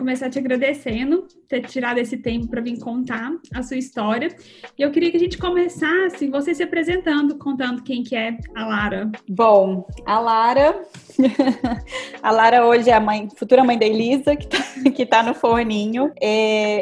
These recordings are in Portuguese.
começar te agradecendo por ter tirado esse tempo para vir contar a sua história. E eu queria que a gente começasse você se apresentando, contando quem que é a Lara. Bom, a Lara hoje é a futura mãe da Elisa, que tá no forninho.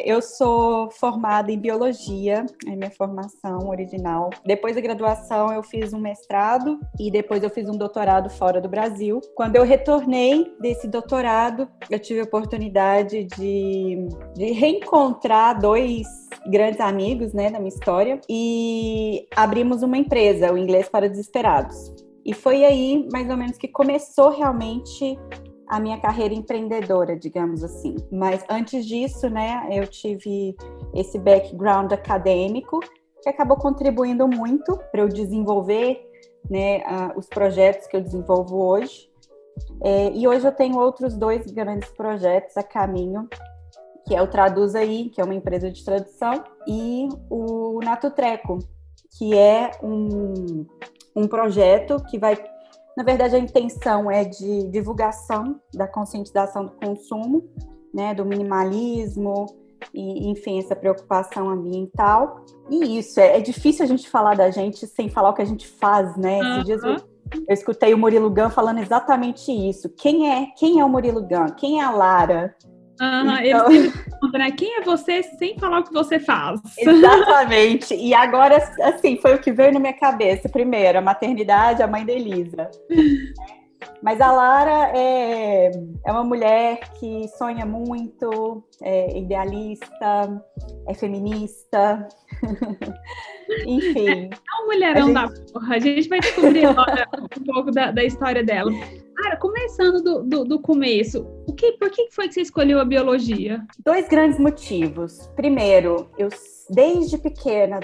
Eu sou formada em biologia, é minha formação original. Depois da graduação eu fiz um mestrado e depois eu fiz um doutorado fora do Brasil. Quando eu retornei desse doutorado, eu tive a oportunidade de reencontrar dois grandes amigos, né, da minha história, e abrimos uma empresa, o Inglês para Desesperados. E foi aí, mais ou menos, que começou realmente a minha carreira empreendedora, digamos assim. Mas antes disso, né, eu tive esse background acadêmico que acabou contribuindo muito para eu desenvolver, né, os projetos que eu desenvolvo hoje. E hoje eu tenho outros dois grandes projetos a caminho, que é o Traduz Aí, que é uma empresa de tradução, e o Natutreco, que é um projeto que vai... Na verdade, a intenção é de divulgação da conscientização do consumo, né, do minimalismo, e, enfim, essa preocupação ambiental. E isso, é difícil a gente falar da gente sem falar o que a gente faz, né? Esses dias eu escutei o Murilo Gun falando exatamente isso. Quem é o Murilo Gun? Quem é a Lara? Então... Ele sempre pergunta, né? Quem é você sem falar o que você faz? Exatamente. E agora, assim, foi o que veio na minha cabeça. Primeiro, a maternidade, a mãe da Elisa. Mas a Lara é uma mulher que sonha muito, é idealista, é feminista, enfim. É uma mulherão da porra. A gente vai descobrir agora um pouco da história dela. Cara, começando do começo, por que foi que você escolheu a biologia? Dois grandes motivos. Primeiro, desde pequena,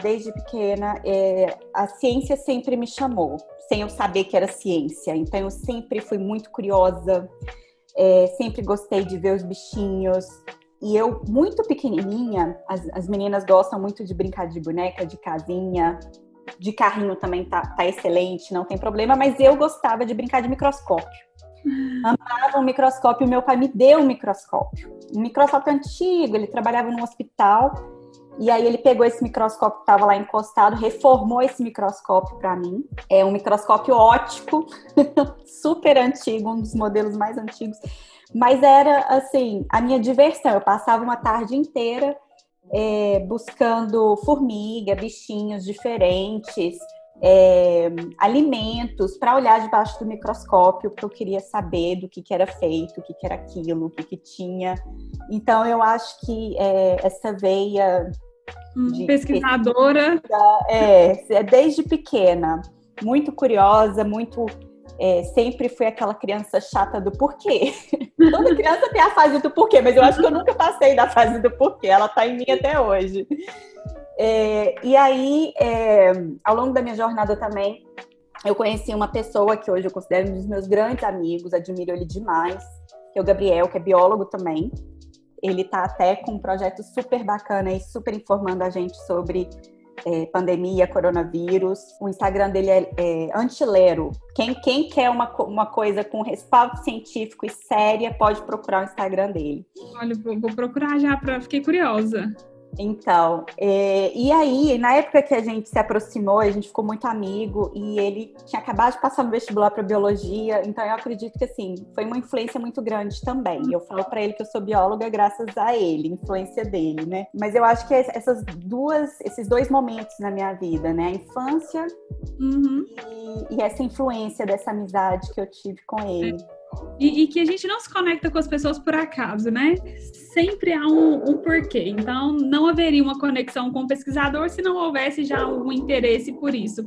a ciência sempre me chamou, sem eu saber que era ciência. Então, eu sempre fui muito curiosa, sempre gostei de ver os bichinhos. E eu, muito pequenininha, as meninas gostam muito de brincar de boneca, de casinha, de carrinho também tá excelente, não tem problema, mas eu gostava de brincar de microscópio. Amava um microscópio, meu pai me deu um microscópio antigo, ele trabalhava num hospital, e aí ele pegou esse microscópio que estava lá encostado, reformou esse microscópio para mim. É um microscópio óptico, super antigo, um dos modelos mais antigos, mas era, assim, a minha diversão. Eu passava uma tarde inteira buscando formiga, bichinhos diferentes, alimentos, para olhar debaixo do microscópio, porque eu queria saber do que era feito, o que era aquilo, o que tinha. Então, eu acho que essa veia de pesquisadora desde pequena, muito curiosa, muito... sempre fui aquela criança chata do porquê. Toda criança tem a fase do porquê, mas eu acho que eu nunca passei da fase do porquê. Ela tá em mim até hoje. E aí, ao longo da minha jornada também, eu conheci uma pessoa que hoje eu considero um dos meus grandes amigos, admiro ele demais, que é o Gabriel, que é biólogo também. Ele tá até com um projeto super bacana e super informando a gente sobre pandemia, coronavírus. O Instagram dele é Antilero. Quem quer uma coisa com respaldo científico e séria, pode procurar o Instagram dele. Olha, vou procurar já, fiquei curiosa. Então, e aí, na época que a gente se aproximou, a gente ficou muito amigo, e ele tinha acabado de passar no vestibular para biologia, então eu acredito que, assim, foi uma influência muito grande também. Eu falo para ele que eu sou bióloga graças a ele, influência dele, né? Mas eu acho que esses dois momentos na minha vida, né? A infância e essa influência dessa amizade que eu tive com ele. E que a gente não se conecta com as pessoas por acaso, né? Sempre há um porquê. Então, não haveria uma conexão com o pesquisador se não houvesse já um interesse por isso.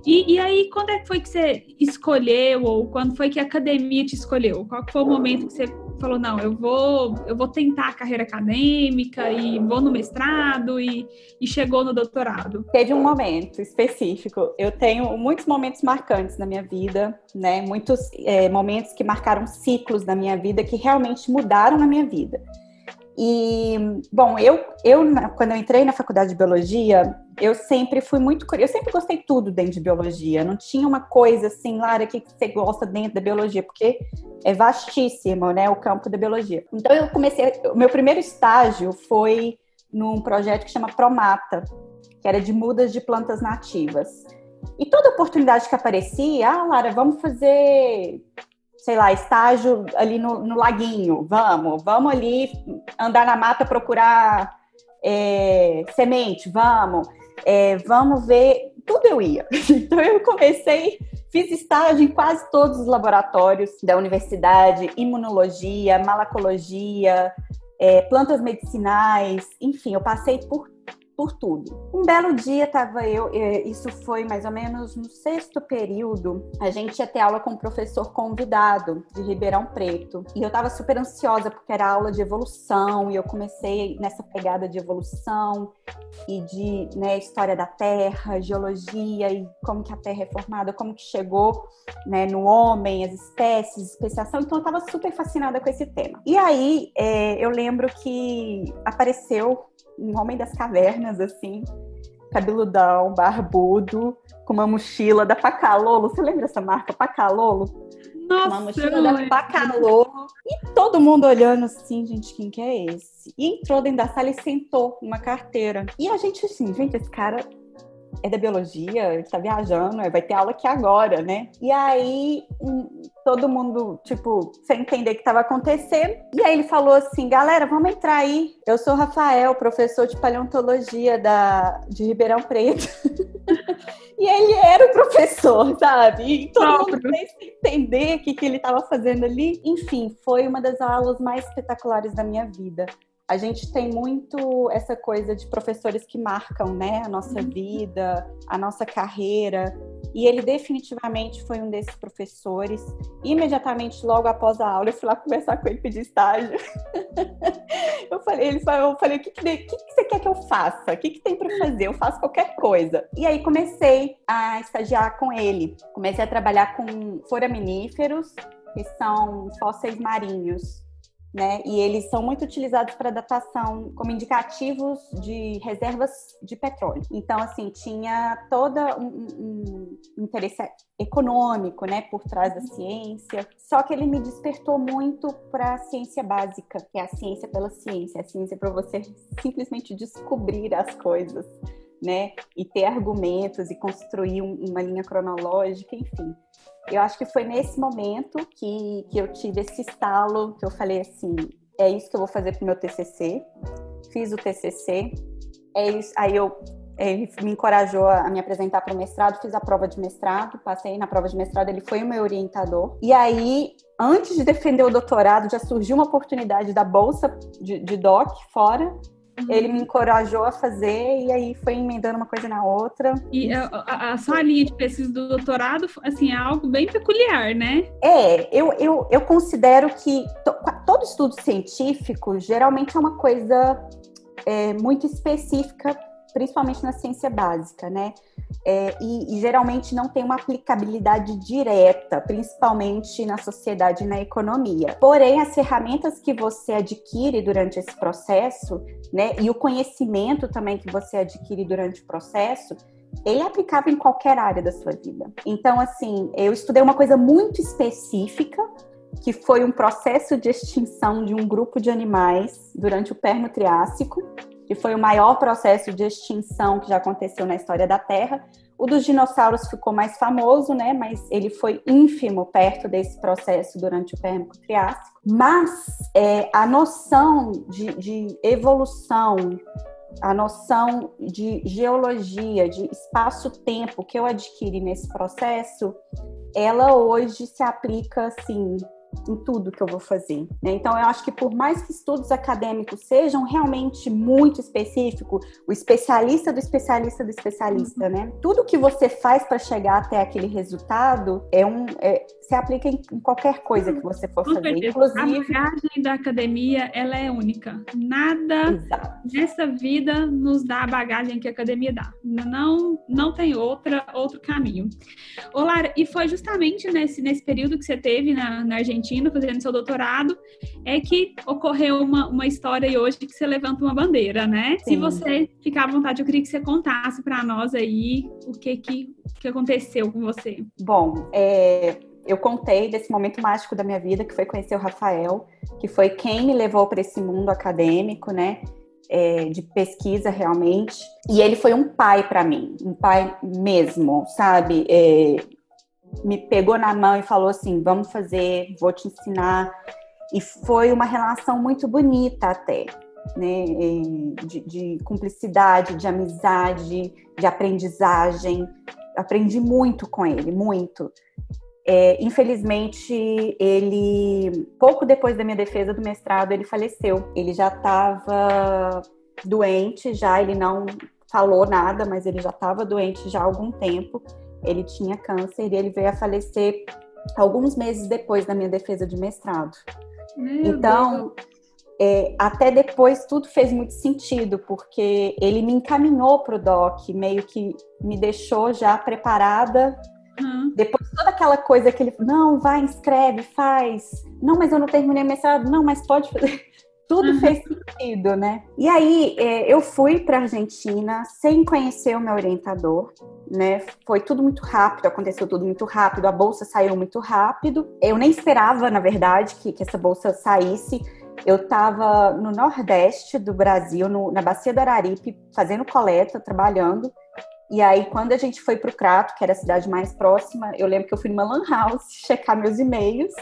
E aí, quando é que foi que você escolheu, ou quando foi que a academia te escolheu? Qual foi o momento que você falou, não, eu vou tentar a carreira acadêmica e vou no mestrado e chegou no doutorado? Teve um momento específico. Eu tenho muitos momentos marcantes na minha vida, né? Muitos momentos que marcaram ciclos da minha vida, que realmente mudaram a minha vida. E, bom, quando eu entrei na faculdade de biologia, eu sempre fui muito curiosa, eu sempre gostei de tudo dentro de biologia. Não tinha uma coisa assim, Lara, o que você gosta dentro da biologia? Porque é vastíssimo, né, o campo da biologia. Então o meu primeiro estágio foi num projeto que chama Promata, que era de mudas de plantas nativas. E toda oportunidade que aparecia, Lara, vamos fazer, sei lá, estágio ali no laguinho, vamos ali andar na mata procurar semente, vamos ver, tudo eu ia. Então eu fiz estágio em quase todos os laboratórios da universidade, imunologia, malacologia, plantas medicinais, enfim, eu passei por tudo. Um belo dia isso foi mais ou menos no 6º período, a gente ia ter aula com um professor convidado de Ribeirão Preto. E eu estava super ansiosa porque era aula de evolução e eu comecei nessa pegada de evolução e de, né, história da Terra, geologia e como que a Terra é formada, como que chegou, né, no homem, as espécies, especiação. Então eu estava super fascinada com esse tema. E aí eu lembro que apareceu um homem das cavernas, assim, cabeludão, barbudo, com uma mochila da Pacalolo. Você lembra dessa marca, Pacalolo? Nossa, uma mochila da Pacalolo. E todo mundo olhando assim, gente, quem que é esse? E entrou dentro da sala e sentou numa carteira. E a gente assim, gente, esse cara é da biologia, ele tá viajando, vai ter aula aqui agora, né? E aí, todo mundo, tipo, sem entender o que estava acontecendo. E aí ele falou assim, galera, vamos entrar aí. Eu sou o Rafael, professor de paleontologia de Ribeirão Preto. E ele era o professor, sabe? E todo mundo sem entender o que ele estava fazendo ali. Enfim, foi uma das aulas mais espetaculares da minha vida. A gente tem muito essa coisa de professores que marcam, né, a nossa vida, a nossa carreira. E ele definitivamente foi um desses professores. Imediatamente, logo após a aula, eu fui lá conversar com ele, pedir estágio. Eu falei, o que você quer que eu faça? O que tem para fazer? Eu faço qualquer coisa. E aí comecei a estagiar com ele. Comecei a trabalhar com foraminíferos, que são fósseis marinhos, né? E eles são muito utilizados para datação como indicativos de reservas de petróleo. Então, assim, tinha todo um interesse econômico, né, por trás da ciência. Só que ele me despertou muito para a ciência básica, que é a ciência pela ciência, a ciência para você simplesmente descobrir as coisas, né, e ter argumentos e construir uma linha cronológica, enfim. Eu acho que foi nesse momento que eu tive esse estalo, que eu falei assim, é isso que eu vou fazer pro meu TCC. Fiz o TCC, é isso. Aí ele me encorajou a me apresentar para o mestrado, fiz a prova de mestrado, passei na prova de mestrado, ele foi o meu orientador. E aí, antes de defender o doutorado, já surgiu uma oportunidade da bolsa de doc fora. Ele me encorajou a fazer e aí foi emendando uma coisa na outra. E a sua linha de pesquisa do doutorado, assim, é algo bem peculiar, né? Eu considero que todo estudo científico geralmente é uma coisa muito específica, principalmente na ciência básica, né? E geralmente não tem uma aplicabilidade direta, principalmente na sociedade e na economia. Porém, as ferramentas que você adquire durante esse processo, né, e o conhecimento também que você adquire durante o processo, ele é aplicável em qualquer área da sua vida. Então, assim, eu estudei uma coisa muito específica, que foi um processo de extinção de um grupo de animais durante o Permo-Triássico, que foi o maior processo de extinção que já aconteceu na história da Terra. O dos dinossauros ficou mais famoso, né? Mas ele foi ínfimo perto desse processo durante o Permo-Triássico. Mas a noção de evolução, a noção de geologia, de espaço-tempo que eu adquiri nesse processo, ela hoje se aplica, assim, em tudo que eu vou fazer, né? Então, eu acho que por mais que estudos acadêmicos sejam realmente muito específicos, o especialista do especialista do especialista, né? Tudo que você faz para chegar até aquele resultado se aplica em qualquer coisa que você for fazer. Inclusive, a bagagem da academia, ela é única. Nada nessa vida nos dá a bagagem que a academia dá. Não tem outro caminho. Ô, Lara, e foi justamente nesse período que você teve na Argentina Argentina, fazendo seu doutorado, é que ocorreu uma história aí hoje que você levanta uma bandeira, né? Sim. Se você ficar à vontade, eu queria que você contasse para nós aí o que aconteceu com você. Bom, eu contei desse momento mágico da minha vida, que foi conhecer o Rafael, que foi quem me levou para esse mundo acadêmico, né? De pesquisa realmente. E ele foi um pai para mim, um pai mesmo, sabe? Me pegou na mão e falou assim, vamos fazer, vou te ensinar. E foi uma relação muito bonita até, né? De cumplicidade, de amizade, de aprendizagem. Aprendi muito com ele, muito. Infelizmente, ele, pouco depois da minha defesa do mestrado, ele faleceu. Ele já estava doente, ele não falou nada, mas ele já estava doente já há algum tempo. Ele tinha câncer e ele veio a falecer alguns meses depois da minha defesa de mestrado. Então, até depois tudo fez muito sentido, porque ele me encaminhou para o DOC, meio que me deixou já preparada. Depois toda aquela coisa que ele falou, não, vai, inscreve, faz. Não, mas eu não terminei mestrado. Não, mas pode fazer. Tudo fez sentido, né? E aí, eu fui para a Argentina sem conhecer o meu orientador, né? Foi tudo muito rápido, aconteceu tudo muito rápido, a bolsa saiu muito rápido. Eu nem esperava, na verdade, que essa bolsa saísse. Eu estava no Nordeste do Brasil, na Bacia do Araripe, fazendo coleta, trabalhando. E aí, quando a gente foi para o Crato, que era a cidade mais próxima, eu lembro que eu fui numa lan house checar meus e-mails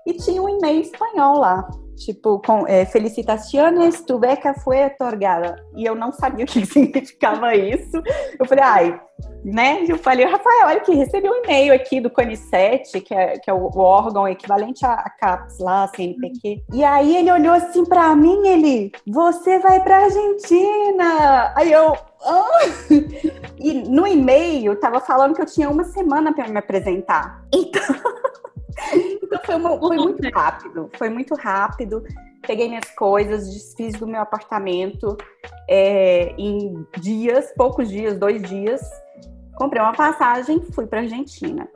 e tinha um e-mail espanhol lá, tipo, com felicitaciones, tu beca foi otorgada. E eu não sabia o que significava isso. Eu falei, né? Eu falei, Rafael, olha aqui, recebi um e-mail aqui do CONICET, que é o órgão equivalente à CAPES lá, CNPq. E aí ele olhou assim pra mim, você vai pra Argentina! Aí eu... E no e-mail tava falando que eu tinha uma semana para me apresentar. Então foi muito rápido. Peguei minhas coisas, desfiz do meu apartamento em poucos dias, 2 dias. Comprei uma passagem, fui para Argentina.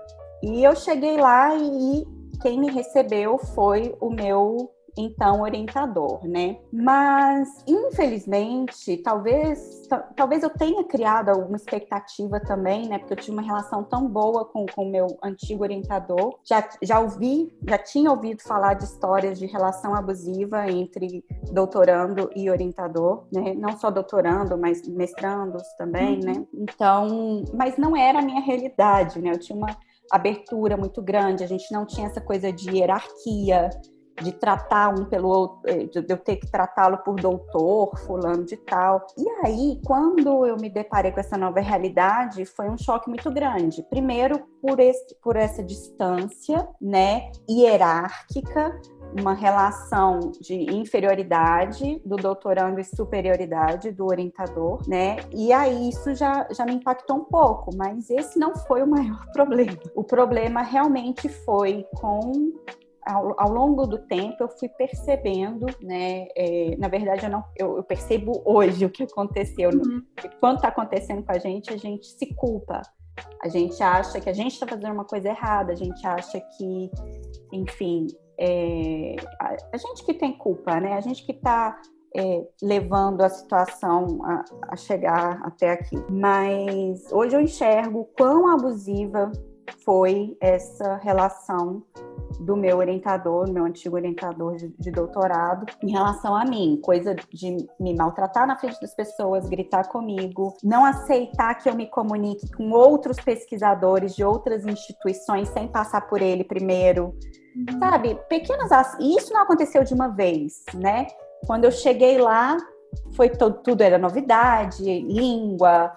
E eu cheguei lá e quem me recebeu foi o meu então orientador, né? Mas, infelizmente, talvez eu tenha criado alguma expectativa também, né? Porque eu tive uma relação tão boa com o meu antigo orientador. Já tinha ouvido falar de histórias de relação abusiva entre doutorando e orientador, né? Não só doutorando, mas mestrandos também, né? Então, mas não era a minha realidade, né? Eu tinha uma abertura muito grande, a gente não tinha essa coisa de hierarquia, de tratar um pelo outro, de eu ter que tratá-lo por doutor, fulano de tal. E aí, quando eu me deparei com essa nova realidade, foi um choque muito grande. Primeiro, por essa distância, né, hierárquica, uma relação de inferioridade do doutorando e superioridade do orientador, né? E aí isso já me impactou um pouco, mas esse não foi o maior problema. O problema realmente foi ao longo do tempo eu fui percebendo, né? Na verdade, eu percebo hoje o que aconteceu. Quando está acontecendo com a gente se culpa. A gente acha que a gente está fazendo uma coisa errada, a gente acha que, enfim, a gente que tem culpa, né? A gente que está levando a situação a chegar até aqui. Mas hoje eu enxergo quão abusiva foi essa relação do meu orientador, meu antigo orientador de doutorado, em relação a mim, coisa de me maltratar na frente das pessoas, gritar comigo, não aceitar que eu me comunique com outros pesquisadores de outras instituições sem passar por ele primeiro, sabe? E isso não aconteceu de uma vez, né? Quando eu cheguei lá, foi tudo era novidade, língua,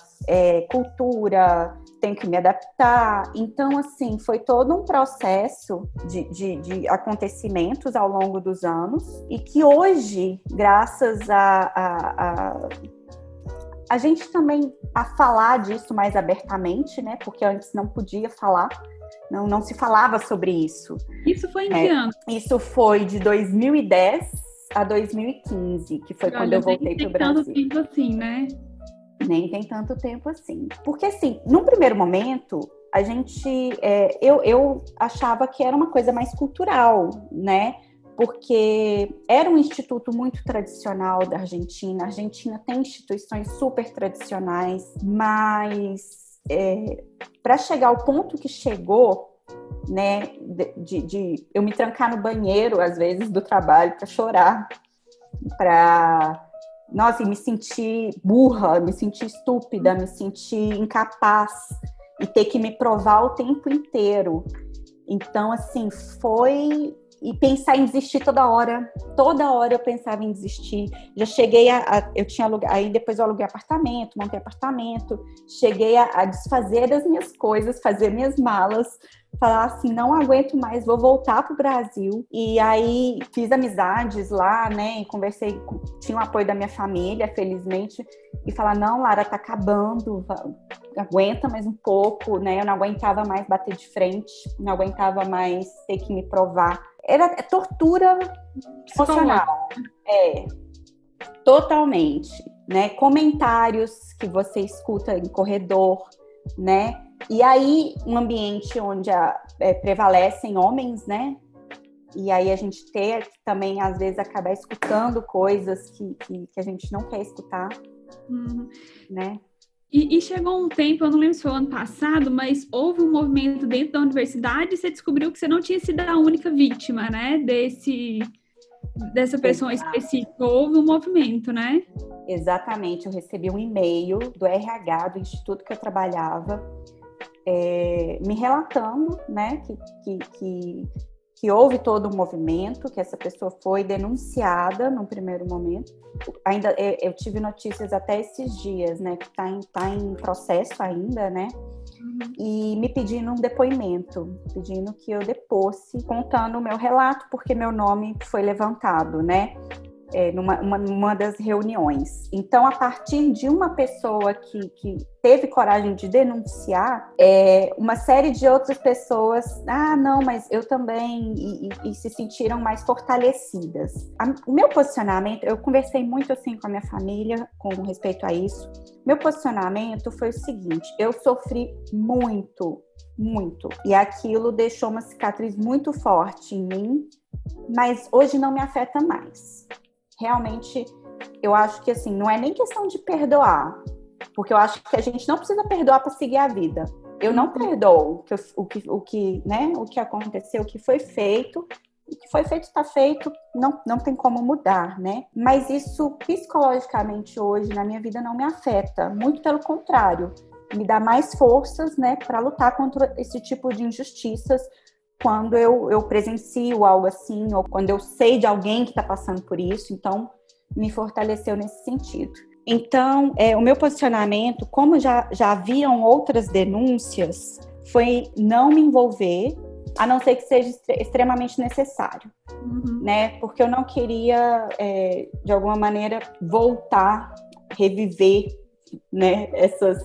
cultura, tenho que me adaptar. Então, assim, foi todo um processo de acontecimentos ao longo dos anos e que hoje, graças a gente também a falar disso mais abertamente, né? Porque antes não podia falar, não se falava sobre isso. Isso foi em que ano? Isso foi de 2010 a 2015, que foi quando eu voltei para o Brasil. Tanto tempo assim, né? Nem tem tanto tempo assim. Porque, assim, num primeiro momento, a gente, eu achava que era uma coisa mais cultural, né? Porque era um instituto muito tradicional da Argentina. A Argentina tem instituições super tradicionais, mas para chegar ao ponto que chegou, né, de eu me trancar no banheiro, às vezes, do trabalho, para chorar, nossa, e me sentir burra, me sentir estúpida, me sentir incapaz e ter que me provar o tempo inteiro. Então, assim, foi... E pensar em desistir toda hora eu pensava em desistir. Já cheguei eu tinha alugado, aí depois eu aluguei apartamento, montei apartamento, cheguei a desfazer das minhas coisas, fazer minhas malas, falar assim, não aguento mais, vou voltar pro Brasil. E aí fiz amizades lá, né, e conversei, tinha o apoio da minha família, felizmente, e falar, não, Lara, tá acabando, aguenta mais um pouco, né, eu não aguentava mais bater de frente, não aguentava mais ter que me provar. Era tortura emocional. Totalmente, né? Comentários que você escuta em corredor, né? E aí, um ambiente onde prevalecem homens, né? E aí a gente também, às vezes, acabar escutando coisas que a gente não quer escutar, né? E chegou um tempo, eu não lembro se foi o ano passado, mas houve um movimento dentro da universidade e você descobriu que você não tinha sido a única vítima, né? Dessa pessoa específica. Houve um movimento, né? Exatamente. Eu recebi um e-mail do RH, do instituto que eu trabalhava, me relatando, né, que houve todo um movimento, que essa pessoa foi denunciada no primeiro momento. Ainda eu tive notícias até esses dias, né, que tá em processo ainda, né, e me pedindo um depoimento, pedindo que eu deposse, contando o meu relato, porque meu nome foi levantado, né, numa das reuniões. Então, a partir de uma pessoa que teve coragem de denunciar, uma série de outras pessoas, não, mas eu também, e se sentiram mais fortalecidas. O meu posicionamento, eu conversei muito assim com a minha família com respeito a isso. Meu posicionamento foi o seguinte: eu sofri muito, muito, e aquilo deixou uma cicatriz muito forte em mim, mas hoje não me afeta mais. Realmente, eu acho que assim, não é nem questão de perdoar, porque eu acho que a gente não precisa perdoar para seguir a vida. Eu não perdoo o que aconteceu, o que foi feito. O que foi feito está feito, não tem como mudar, né? Mas isso, psicologicamente, hoje, na minha vida, não me afeta. Muito pelo contrário, me dá mais forças, né, para lutar contra esse tipo de injustiças, quando eu presencio algo assim, ou quando eu sei de alguém que está passando por isso. Então, me fortaleceu nesse sentido. Então, o meu posicionamento, como já haviam outras denúncias, foi não me envolver, a não ser que seja extremamente necessário, né? Porque eu não queria, de alguma maneira, voltar, reviver, né, essas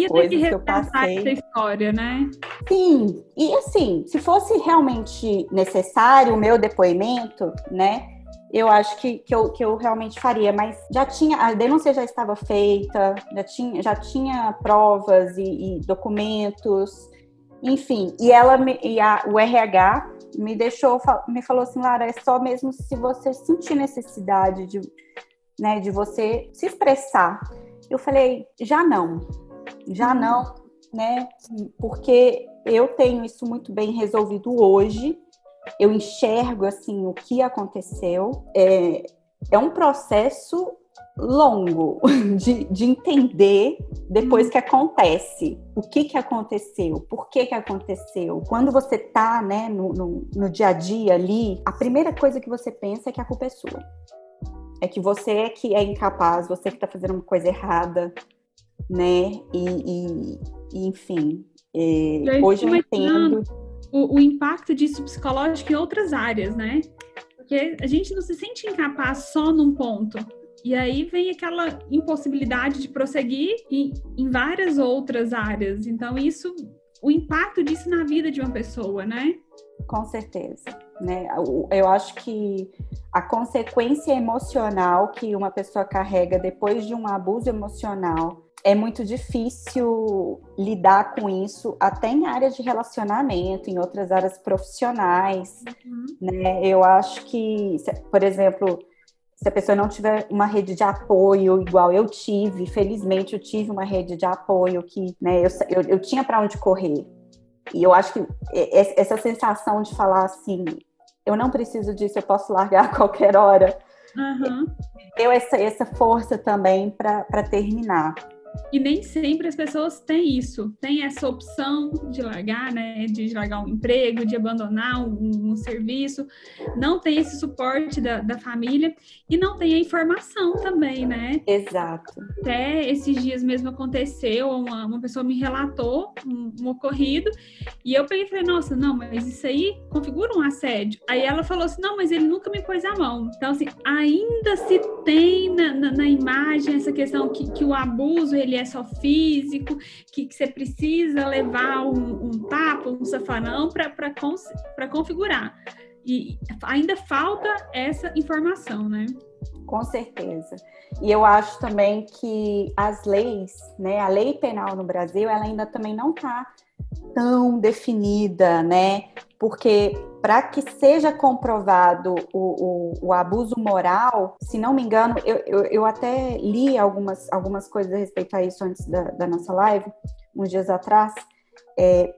coisas que eu passei. Essa história, né? Sim, e assim, se fosse realmente necessário o meu depoimento, né, eu acho que eu realmente faria, mas a denúncia já estava feita, já tinha provas e documentos, enfim, e o RH me falou assim, Lara, é só mesmo se você sentir necessidade de você se expressar. Eu falei, já não, né, porque eu tenho isso muito bem resolvido hoje. Eu enxergo, assim, o que aconteceu. É um processo longo de entender depois que acontece. O que aconteceu? Por que aconteceu? Quando você tá, né, no dia a dia ali, a primeira coisa que você pensa é que a culpa é sua. É que você que é incapaz, você que tá fazendo uma coisa errada, né? E enfim, hoje eu entendo o impacto disso psicológico em outras áreas, né? Porque a gente não se sente incapaz só num ponto. E aí vem aquela impossibilidade de prosseguir em várias outras áreas. Então, o impacto disso na vida de uma pessoa, né? Com certeza. né? Eu acho que a consequência emocional que uma pessoa carrega depois de um abuso emocional é muito difícil lidar com isso, até em áreas de relacionamento, em outras áreas profissionais, né? Eu acho que, por exemplo, se a pessoa não tiver uma rede de apoio igual eu tive, felizmente eu tive uma rede de apoio que, né, eu tinha para onde correr. E eu acho que essa sensação de falar assim, eu não preciso disso, eu posso largar a qualquer hora, deu essa força também para terminar. E nem sempre as pessoas têm isso, têm essa opção de largar, né? De largar um emprego, de abandonar um serviço, não tem esse suporte da família e não tem a informação também, né? Exato. Até esses dias mesmo aconteceu, uma pessoa me relatou um ocorrido e eu peguei e falei, nossa, não, mas isso aí configura um assédio. Aí ela falou assim, não, mas ele nunca me pôs a mão. Então, assim, ainda se tem na imagem essa questão que o abuso ele é só físico, que você precisa levar um tapa, um safanão para configurar. E ainda falta essa informação, né? Com certeza. E eu acho também que as leis, né, a lei penal no Brasil, ela ainda também não está tão definida, né? Porque para que seja comprovado o abuso moral, se não me engano, eu até li algumas coisas a respeito a isso antes da nossa live, uns dias atrás,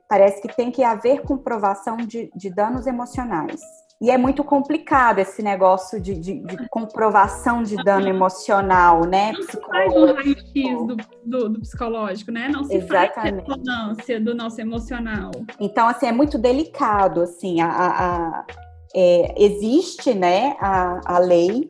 parece que tem que haver comprovação de danos emocionais. E é muito complicado esse negócio de comprovação de dano emocional, né? Não se faz um raio-x do psicológico, né? Não se faz ressonância do nosso emocional. Então, assim, é muito delicado, assim, existe, né, a lei,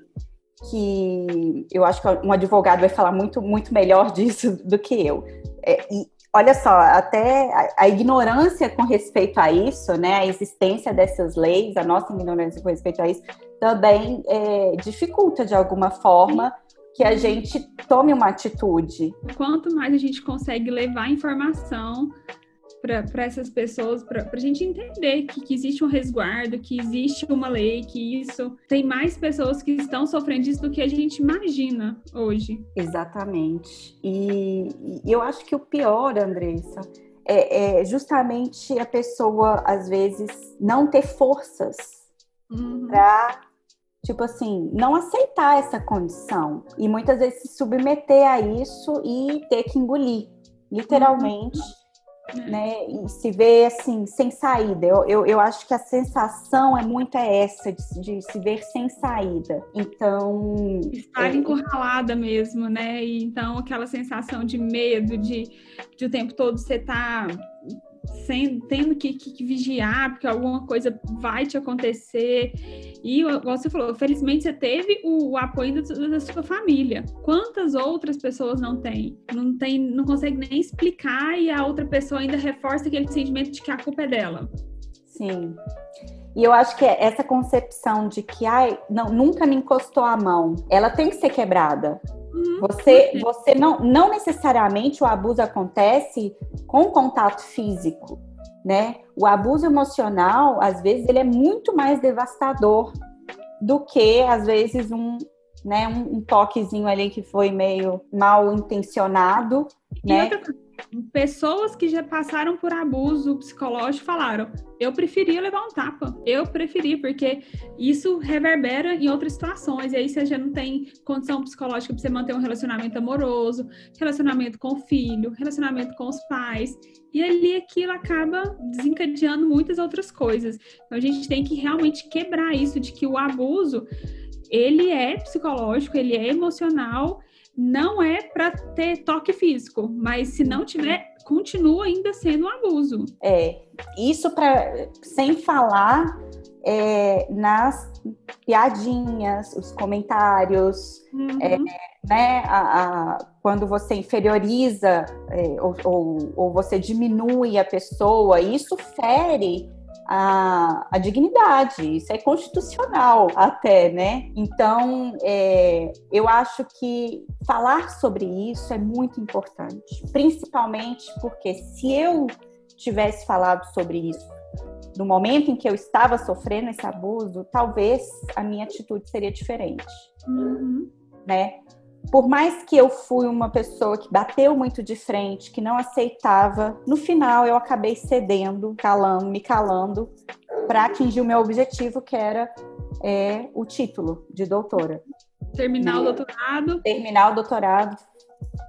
que eu acho que um advogado vai falar muito, muito melhor disso do que eu. E olha só, até a ignorância com respeito a isso, né, a existência dessas leis, a nossa ignorância com respeito a isso, também dificulta de alguma forma que a gente tome uma atitude. Quanto mais a gente consegue levar informação para essas pessoas, para a gente entender que existe um resguardo, que existe uma lei, que isso tem mais pessoas que estão sofrendo disso do que a gente imagina hoje. Exatamente. E eu acho que o pior, Andressa, é justamente a pessoa, às vezes, não ter forças para, tipo assim, não aceitar essa condição. E muitas vezes se submeter a isso e ter que engolir, literalmente. Né, e se ver assim, sem saída. Eu acho que a sensação é muito essa de se ver sem saída. Então... estar encurralada mesmo, né? E então aquela sensação de medo, de o tempo todo você tá tendo que vigiar, porque alguma coisa vai te acontecer. E, como você falou, felizmente você teve o apoio da sua família. Quantas outras pessoas não têm? Não consegue nem explicar e a outra pessoa ainda reforça aquele sentimento de que a culpa é dela. Sim. E eu acho que essa concepção de que nunca me encostou a mão, ela tem que ser quebrada. Você não necessariamente o abuso acontece com contato físico, né? O abuso emocional, às vezes, ele é muito mais devastador do que, às vezes, um toquezinho ali que foi meio mal intencionado, né? Pessoas que já passaram por abuso psicológico falaram, eu preferia levar um tapa, porque isso reverbera em outras situações, e aí você já não tem condição psicológica para você manter um relacionamento amoroso, relacionamento com o filho, relacionamento com os pais, e ali aquilo acaba desencadeando muitas outras coisas. Então a gente tem que realmente quebrar isso de que o abuso, ele é psicológico, ele é emocional, não é para ter toque físico, mas se não tiver, continua ainda sendo um abuso. Isso sem falar nas piadinhas, os comentários, né? Quando você inferioriza ou você diminui a pessoa, isso fere a dignidade, isso é constitucional até, né? Então, eu acho que falar sobre isso é muito importante, principalmente porque se eu tivesse falado sobre isso no momento em que eu estava sofrendo esse abuso, talvez a minha atitude seria diferente, né? Por mais que eu fui uma pessoa que bateu muito de frente, que não aceitava, no final eu acabei cedendo, me calando, para atingir o meu objetivo, que era o título de doutora. Terminar o doutorado. Terminar o doutorado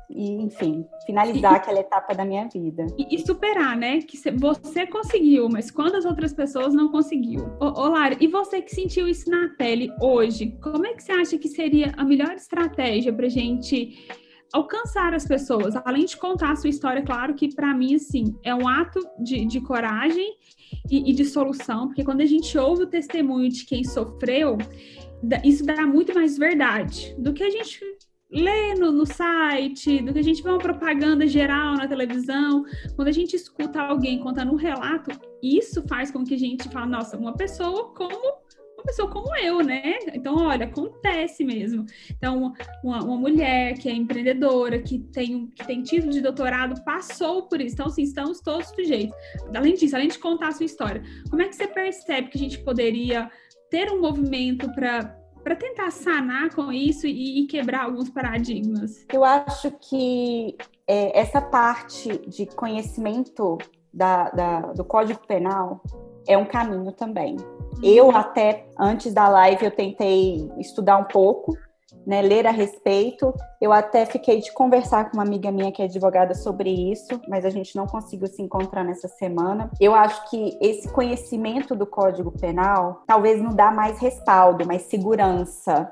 e, enfim, finalizar aquela etapa da minha vida. E superar, né? Que você conseguiu, mas quantas outras pessoas não conseguiu? Ô, Lara, e você que sentiu isso na pele hoje, como é que você acha que seria a melhor estratégia pra gente alcançar as pessoas? Além de contar a sua história, claro que para mim, assim, é um ato de coragem e de solução, porque quando a gente ouve o testemunho de quem sofreu, isso dá muito mais verdade do que a gente lê no site, do que a gente vê uma propaganda geral na televisão. Quando a gente escuta alguém contando um relato, isso faz com que a gente fale, nossa, uma pessoa como eu, né? Então, olha, acontece mesmo. Então, uma mulher que é empreendedora, que tem título de doutorado, passou por isso. Então, assim, estamos todos sujeitos. Além disso, além de contar a sua história, como é que você percebe que a gente poderia ter um movimento para tentar sanar com isso e quebrar alguns paradigmas? Eu acho que essa parte de conhecimento do Código Penal é um caminho também. Eu até, antes da live, eu tentei estudar um pouco, né, ler a respeito. Eu até fiquei de conversar com uma amiga minha que é advogada sobre isso, mas a gente não conseguiu se encontrar nessa semana. Eu acho que esse conhecimento do Código Penal talvez não dá mais respaldo, mais segurança,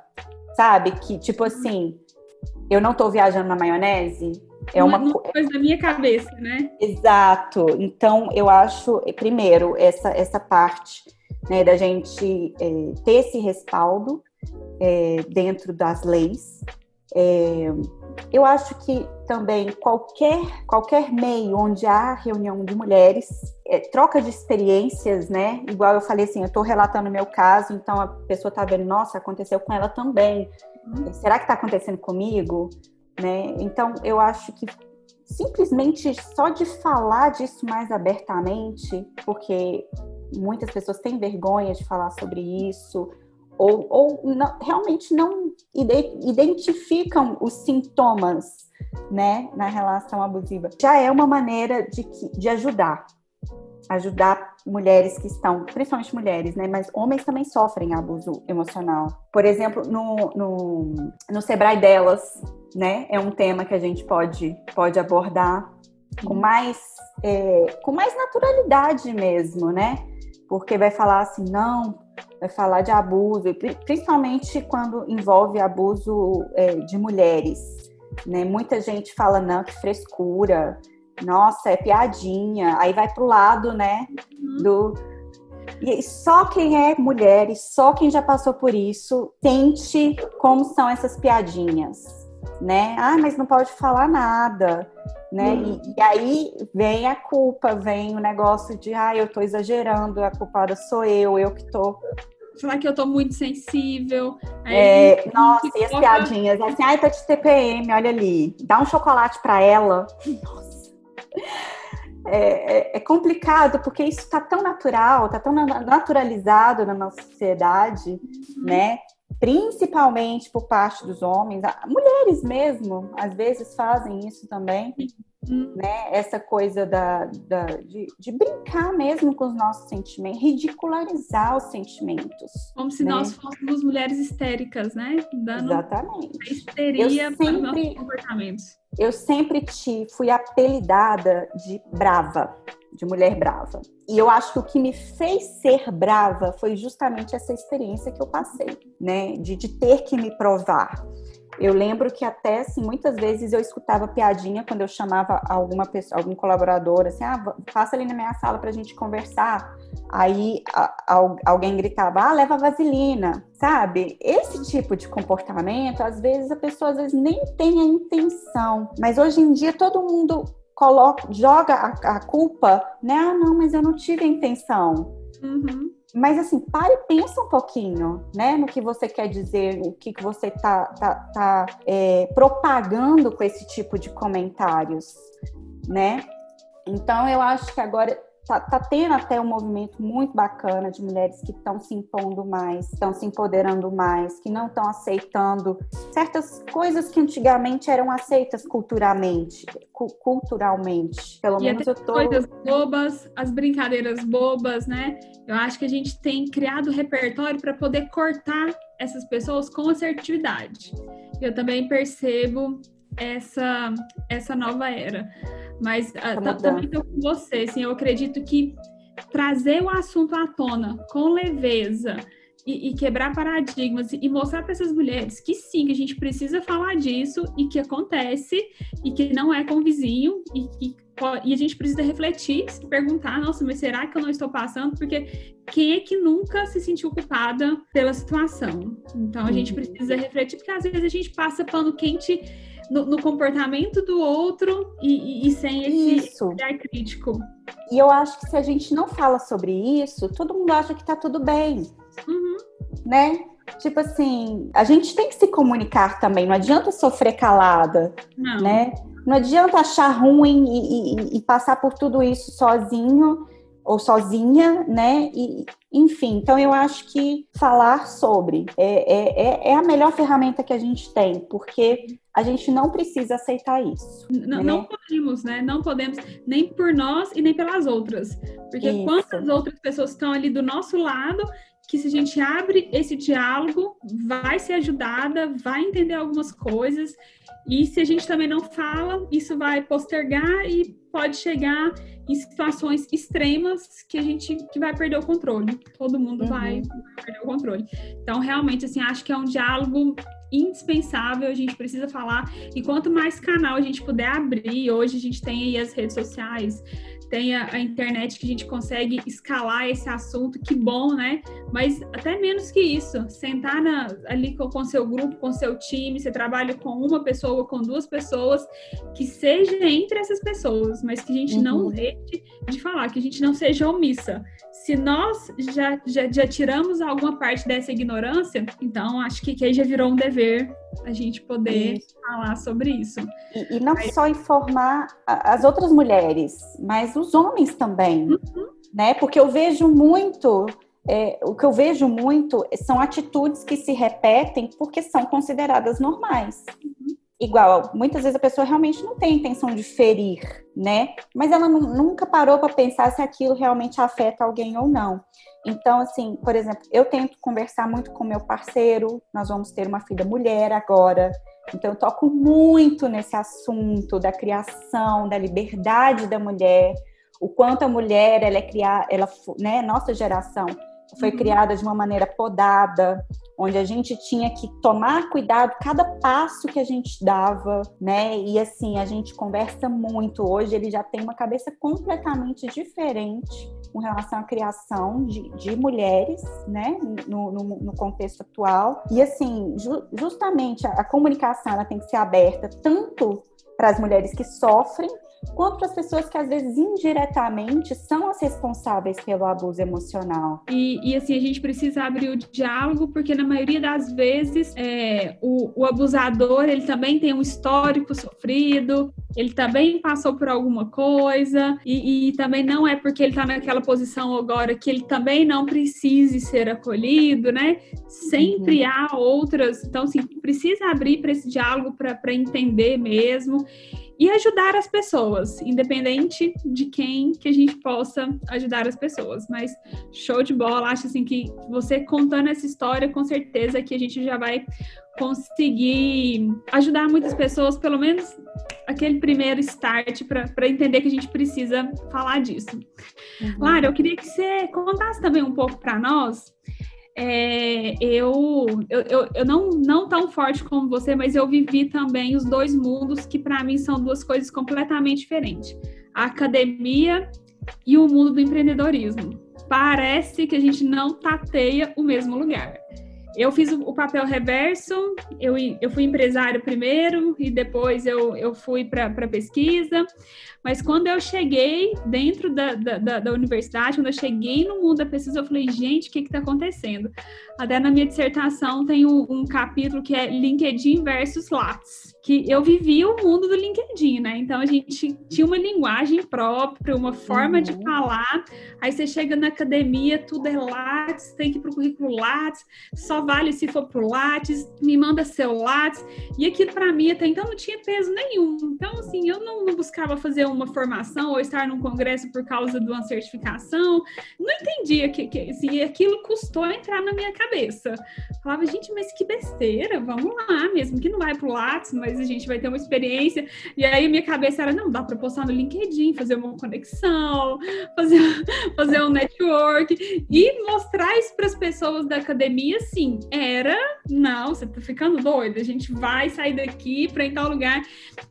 sabe? Que, tipo assim, eu não tô viajando na maionese. É uma coisa da minha cabeça, né? Exato. Então, eu acho, primeiro, essa parte, né, da gente ter esse respaldo dentro das leis. Eu acho que também qualquer meio onde há reunião de mulheres, troca de experiências, né? Igual eu falei assim, eu estou relatando o meu caso, então a pessoa está vendo, nossa, aconteceu com ela também. Será que está acontecendo comigo? Né? Então, eu acho que simplesmente só de falar disso mais abertamente, porque muitas pessoas têm vergonha de falar sobre isso, ou não, realmente não identificam os sintomas, né, na relação abusiva. Já é uma maneira de ajudar mulheres que estão, principalmente mulheres, né, mas homens também sofrem abuso emocional. Por exemplo, no Sebrae Delas, né, é um tema que a gente pode abordar com mais naturalidade mesmo, né, porque vai falar assim, vai falar de abuso, principalmente quando envolve abuso de mulheres, né? Muita gente fala, não, que frescura, nossa, é piadinha, aí vai pro lado, né, E só quem é mulher e só quem já passou por isso sente como são essas piadinhas, né? Ah, mas não pode falar nada, né? E aí vem a culpa, vem o negócio de, eu tô exagerando, a culpada sou eu que tô... Falar que eu tô muito sensível. Nossa, e as piadinhas, assim, tá de TPM, olha ali, dá um chocolate pra ela. Nossa. É complicado, porque isso tá tão natural, tá tão naturalizado na nossa sociedade, né? Principalmente por parte dos homens, mulheres mesmo, às vezes fazem isso também, né? Essa coisa de brincar mesmo com os nossos sentimentos, ridicularizar os sentimentos. Como se nós fôssemos mulheres histéricas, né? Dando exatamente. A histeria para os nossos comportamentos. Eu sempre fui apelidada de brava, de mulher brava. E eu acho que o que me fez ser brava foi justamente essa experiência que eu passei, né? De ter que me provar. Eu lembro que até, assim, muitas vezes eu escutava piadinha quando eu chamava alguma pessoa, algum colaborador, assim, passa ali na minha sala pra gente conversar. Aí alguém gritava, leva vaselina, sabe? Esse tipo de comportamento, às vezes a pessoa nem tem a intenção. Mas hoje em dia todo mundo joga a culpa, né? Não, mas eu não tive a intenção. Mas assim, para e pensa um pouquinho, né? No que você quer dizer, o que você tá propagando com esse tipo de comentários, né? Então, eu acho que agora tá tendo até um movimento muito bacana de mulheres que estão se impondo mais, estão se empoderando mais, que não estão aceitando certas coisas que antigamente eram aceitas culturalmente. Pelo menos eu tô... coisas bobas, as brincadeiras bobas, né? Eu acho que a gente tem criado repertório para poder cortar essas pessoas com assertividade. Eu também percebo essa nova era. Mas também estou com você, assim, eu acredito que trazer o assunto à tona com leveza e quebrar paradigmas e mostrar para essas mulheres que sim, que a gente precisa falar disso e que acontece e que não é com o vizinho e a gente precisa refletir, se perguntar, nossa, mas será que eu não estou passando? Porque quem é que nunca se sentiu culpada pela situação? Então a gente precisa refletir, porque às vezes a gente passa pano quente no comportamento do outro e sem esse olhar crítico. E eu acho que se a gente não fala sobre isso, todo mundo acha que tá tudo bem. Né? Tipo assim, a gente tem que se comunicar também, não adianta sofrer calada, não. Né? Não adianta achar ruim e passar por tudo isso sozinho ou sozinha, né? Enfim, então eu acho que falar sobre é a melhor ferramenta que a gente tem, porque a gente não precisa aceitar isso. Não podemos, né? Não podemos, nem por nós e nem pelas outras. Porque quantas outras pessoas estão ali do nosso lado que se a gente abre esse diálogo, vai ser ajudada, vai entender algumas coisas. E se a gente também não fala, isso vai postergar e pode chegar em situações extremas que vai perder o controle. Todo mundo vai perder o controle. Então, realmente, assim, acho que é um diálogo indispensável, a gente precisa falar. E quanto mais canal a gente puder abrir, hoje a gente tem aí as redes sociais, tem a internet que a gente consegue escalar esse assunto, que bom, né? Mas até menos que isso, sentar ali com seu grupo, com seu time, você trabalha com uma pessoa ou com duas pessoas, que seja entre essas pessoas, mas que a gente não deixe de falar, que a gente não seja omissa. Se nós já tiramos alguma parte dessa ignorância, então acho que aí já virou um dever a gente poder falar sobre isso. E não só informar as outras mulheres, mas os homens também, né? Porque eu vejo muito, o que eu vejo muito são atitudes que se repetem porque são consideradas normais. Igual, muitas vezes a pessoa realmente não tem intenção de ferir, né? Mas ela nunca parou para pensar se aquilo realmente afeta alguém ou não. Então, assim, por exemplo, eu tento conversar muito com meu parceiro, nós vamos ter uma filha mulher agora, então eu toco muito nesse assunto da criação, da liberdade da mulher, o quanto a mulher, né, nossa geração foi criada de uma maneira podada, onde a gente tinha que tomar cuidado cada passo que a gente dava, né? E assim, a gente conversa muito. Hoje ele já tem uma cabeça completamente diferente com relação à criação de mulheres, né? No contexto atual. E assim, justamente a comunicação ela tem que ser aberta tanto para as mulheres que sofrem, quanto para as pessoas que, às vezes, indiretamente, são as responsáveis pelo abuso emocional. E assim, a gente precisa abrir o diálogo, porque na maioria das vezes, o abusador, ele também tem um histórico sofrido, ele também passou por alguma coisa, e também não é porque ele está naquela posição agora que ele também não precise ser acolhido, né? Sempre há outras. Então, assim, precisa abrir para esse diálogo para entender mesmo. E ajudar as pessoas, independente de quem que a gente possa ajudar as pessoas. Mas show de bola, acho assim que você contando essa história, com certeza que a gente já vai conseguir ajudar muitas pessoas, pelo menos aquele primeiro start para entender que a gente precisa falar disso. Lara, eu queria que você contasse também um pouco para nós. Eu não tão forte como você, mas eu vivi também os dois mundos que para mim são duas coisas completamente diferentes. A academia e o mundo do empreendedorismo. Parece que a gente não tateia o mesmo lugar. Eu fiz o papel reverso, eu fui empresário primeiro e depois eu fui para pesquisa, mas quando eu cheguei dentro da universidade, quando eu cheguei no mundo da pesquisa, eu falei, gente, o que está acontecendo? Até na minha dissertação tem um capítulo que é LinkedIn versus Lattes, que eu vivia o mundo do LinkedIn, né? Então a gente tinha uma linguagem própria, uma forma de falar. Aí você chega na academia, tudo é Lattes, tem que ir pro currículo Lattes, só vale se for pro Lattes, me manda seu Lattes. E aquilo para mim até então não tinha peso nenhum. Então, assim, eu não buscava fazer uma formação ou estar num congresso por causa de uma certificação. Não entendia que assim, aquilo custou entrar na minha cabeça. Falava, gente, mas que besteira, vamos lá, mesmo que não vai pro Lattes, mas a gente vai ter uma experiência. E aí minha cabeça era, não, dá para postar no LinkedIn, fazer uma conexão, fazer um network e mostrar isso para as pessoas da academia, sim. Não, você tá ficando doida, a gente vai sair daqui para ir em tal lugar.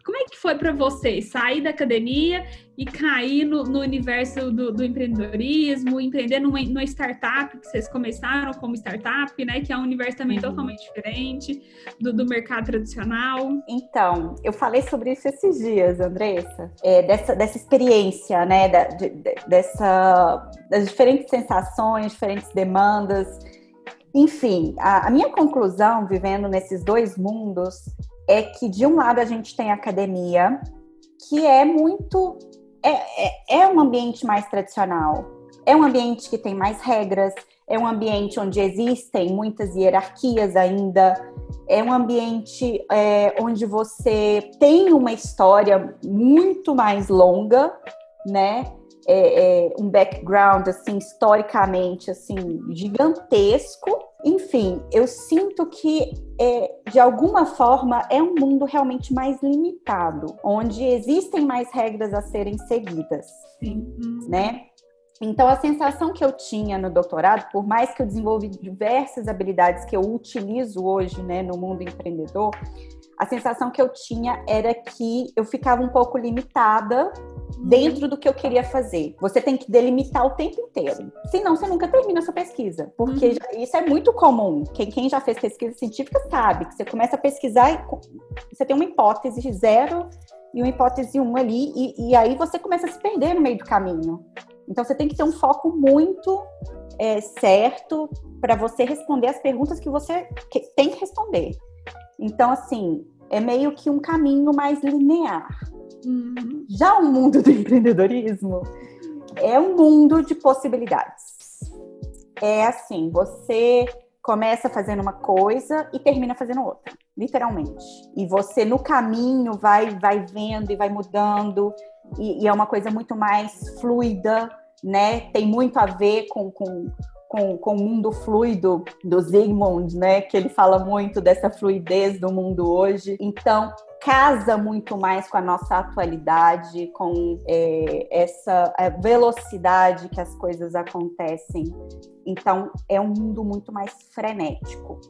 Como é que foi para você sair da academia e cair no universo do empreendedorismo, empreender numa startup, que vocês começaram como startup, né? Que é um universo também totalmente diferente do mercado tradicional. Então, eu falei sobre isso esses dias, Andressa, dessa experiência, né? Das diferentes sensações, diferentes demandas. Enfim, a minha conclusão, vivendo nesses dois mundos, é que, de um lado, a gente tem a academia, que é muito... É um ambiente mais tradicional, é um ambiente que tem mais regras, é um ambiente onde existem muitas hierarquias ainda, é um ambiente onde você tem uma história muito mais longa, né? Um background, assim, historicamente, assim, gigantesco. Enfim, eu sinto que, de alguma forma, é um mundo realmente mais limitado, onde existem mais regras a serem seguidas, né? Então, a sensação que eu tinha no doutorado, por mais que eu desenvolvi diversas habilidades que eu utilizo hoje, né, no mundo empreendedor, a sensação que eu tinha era que eu ficava um pouco limitada dentro do que eu queria fazer. Você tem que delimitar o tempo inteiro. Senão, você nunca termina a sua pesquisa. Porque isso é muito comum. Quem já fez pesquisa científica sabe que você começa a pesquisar e você tem uma hipótese 0 e uma hipótese 1 ali. E aí você começa a se perder no meio do caminho. Então, você tem que ter um foco muito certo para você responder as perguntas que você tem que responder. Então, assim, é meio que um caminho mais linear. Já o mundo do empreendedorismo é um mundo de possibilidades. É assim, você começa fazendo uma coisa e termina fazendo outra, literalmente. E você, no caminho, vai vendo e vai mudando. E é uma coisa muito mais fluida, né? Tem muito a ver com o mundo fluido do Zygmunt, né? Que ele fala muito dessa fluidez do mundo hoje. Então, casa muito mais com a nossa atualidade, com essa velocidade que as coisas acontecem. Então, é um mundo muito mais frenético.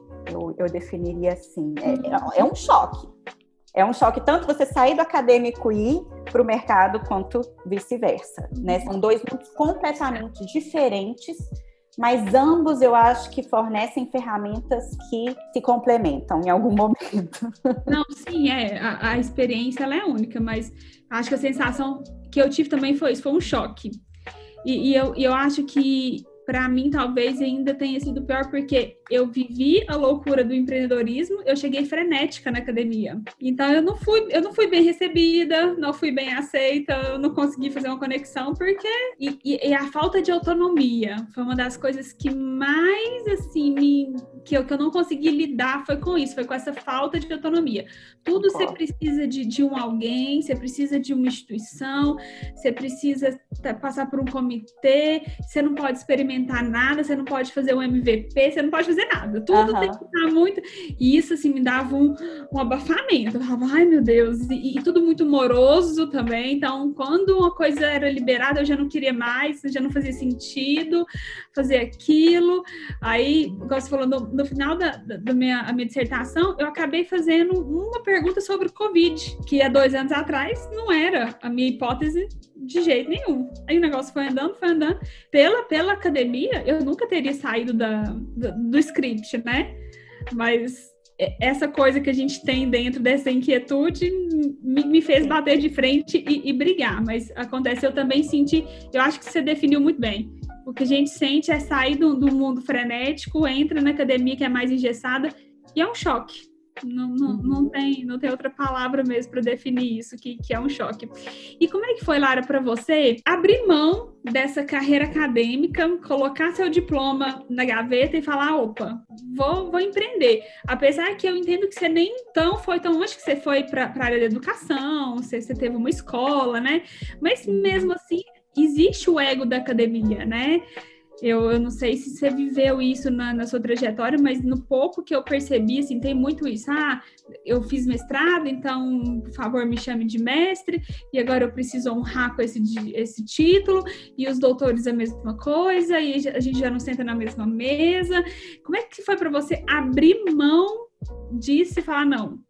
Eu definiria assim. É um choque. É um choque tanto você sair do acadêmico e ir para o mercado, quanto vice-versa, né? São dois mundos completamente diferentes, mas ambos eu acho que fornecem ferramentas que se complementam em algum momento. Não, sim, a experiência ela é única, mas acho que a sensação que eu tive também foi isso, foi um choque. E eu acho que, para mim, talvez ainda tenha sido pior, porque eu vivi a loucura do empreendedorismo, eu cheguei frenética na academia. Então, eu não fui bem recebida, não fui bem aceita, eu não consegui fazer uma conexão, porque... E a falta de autonomia foi uma das coisas que mais, assim, que eu não consegui lidar foi com isso, foi com essa falta de autonomia. Tudo você precisa de um alguém, você precisa de uma instituição, você precisa passar por um comitê, você não pode experimentar nada, você não pode fazer um MVP, você não pode fazer nada. Tudo tem que estar muito... E isso, assim, me dava um abafamento. Eu falava, ai, meu Deus. E tudo muito moroso também. Então, quando uma coisa era liberada, eu já não queria mais, já não fazia sentido fazer aquilo. Aí, como você falou, no final da minha dissertação, eu acabei fazendo uma pergunta sobre o Covid, que há 2 anos atrás não era a minha hipótese de jeito nenhum. Aí o negócio foi andando. Pela academia, eu nunca teria saído do script, né? Mas essa coisa que a gente tem dentro dessa inquietude me fez bater de frente e brigar. Mas acontece, eu também senti, eu acho que você definiu muito bem. O que a gente sente é sair do mundo frenético, entra na academia que é mais engessada, e é um choque. Não tem outra palavra mesmo para definir isso, que é um choque. E como é que foi, Lara, para você abrir mão dessa carreira acadêmica, colocar seu diploma na gaveta e falar, opa, vou empreender? Apesar que eu entendo que você nem foi tão longe, que você foi para a área da educação, você teve uma escola, né? Mas mesmo assim, existe o ego da academia, né? Eu não sei se você viveu isso na sua trajetória, mas no pouco que eu percebi, assim, tem muito isso. Eu fiz mestrado, então, por favor, me chame de mestre, e agora eu preciso honrar com esse título, e os doutores a mesma coisa, e a gente já não senta na mesma mesa. Como é que foi para você abrir mão disso e falar, não,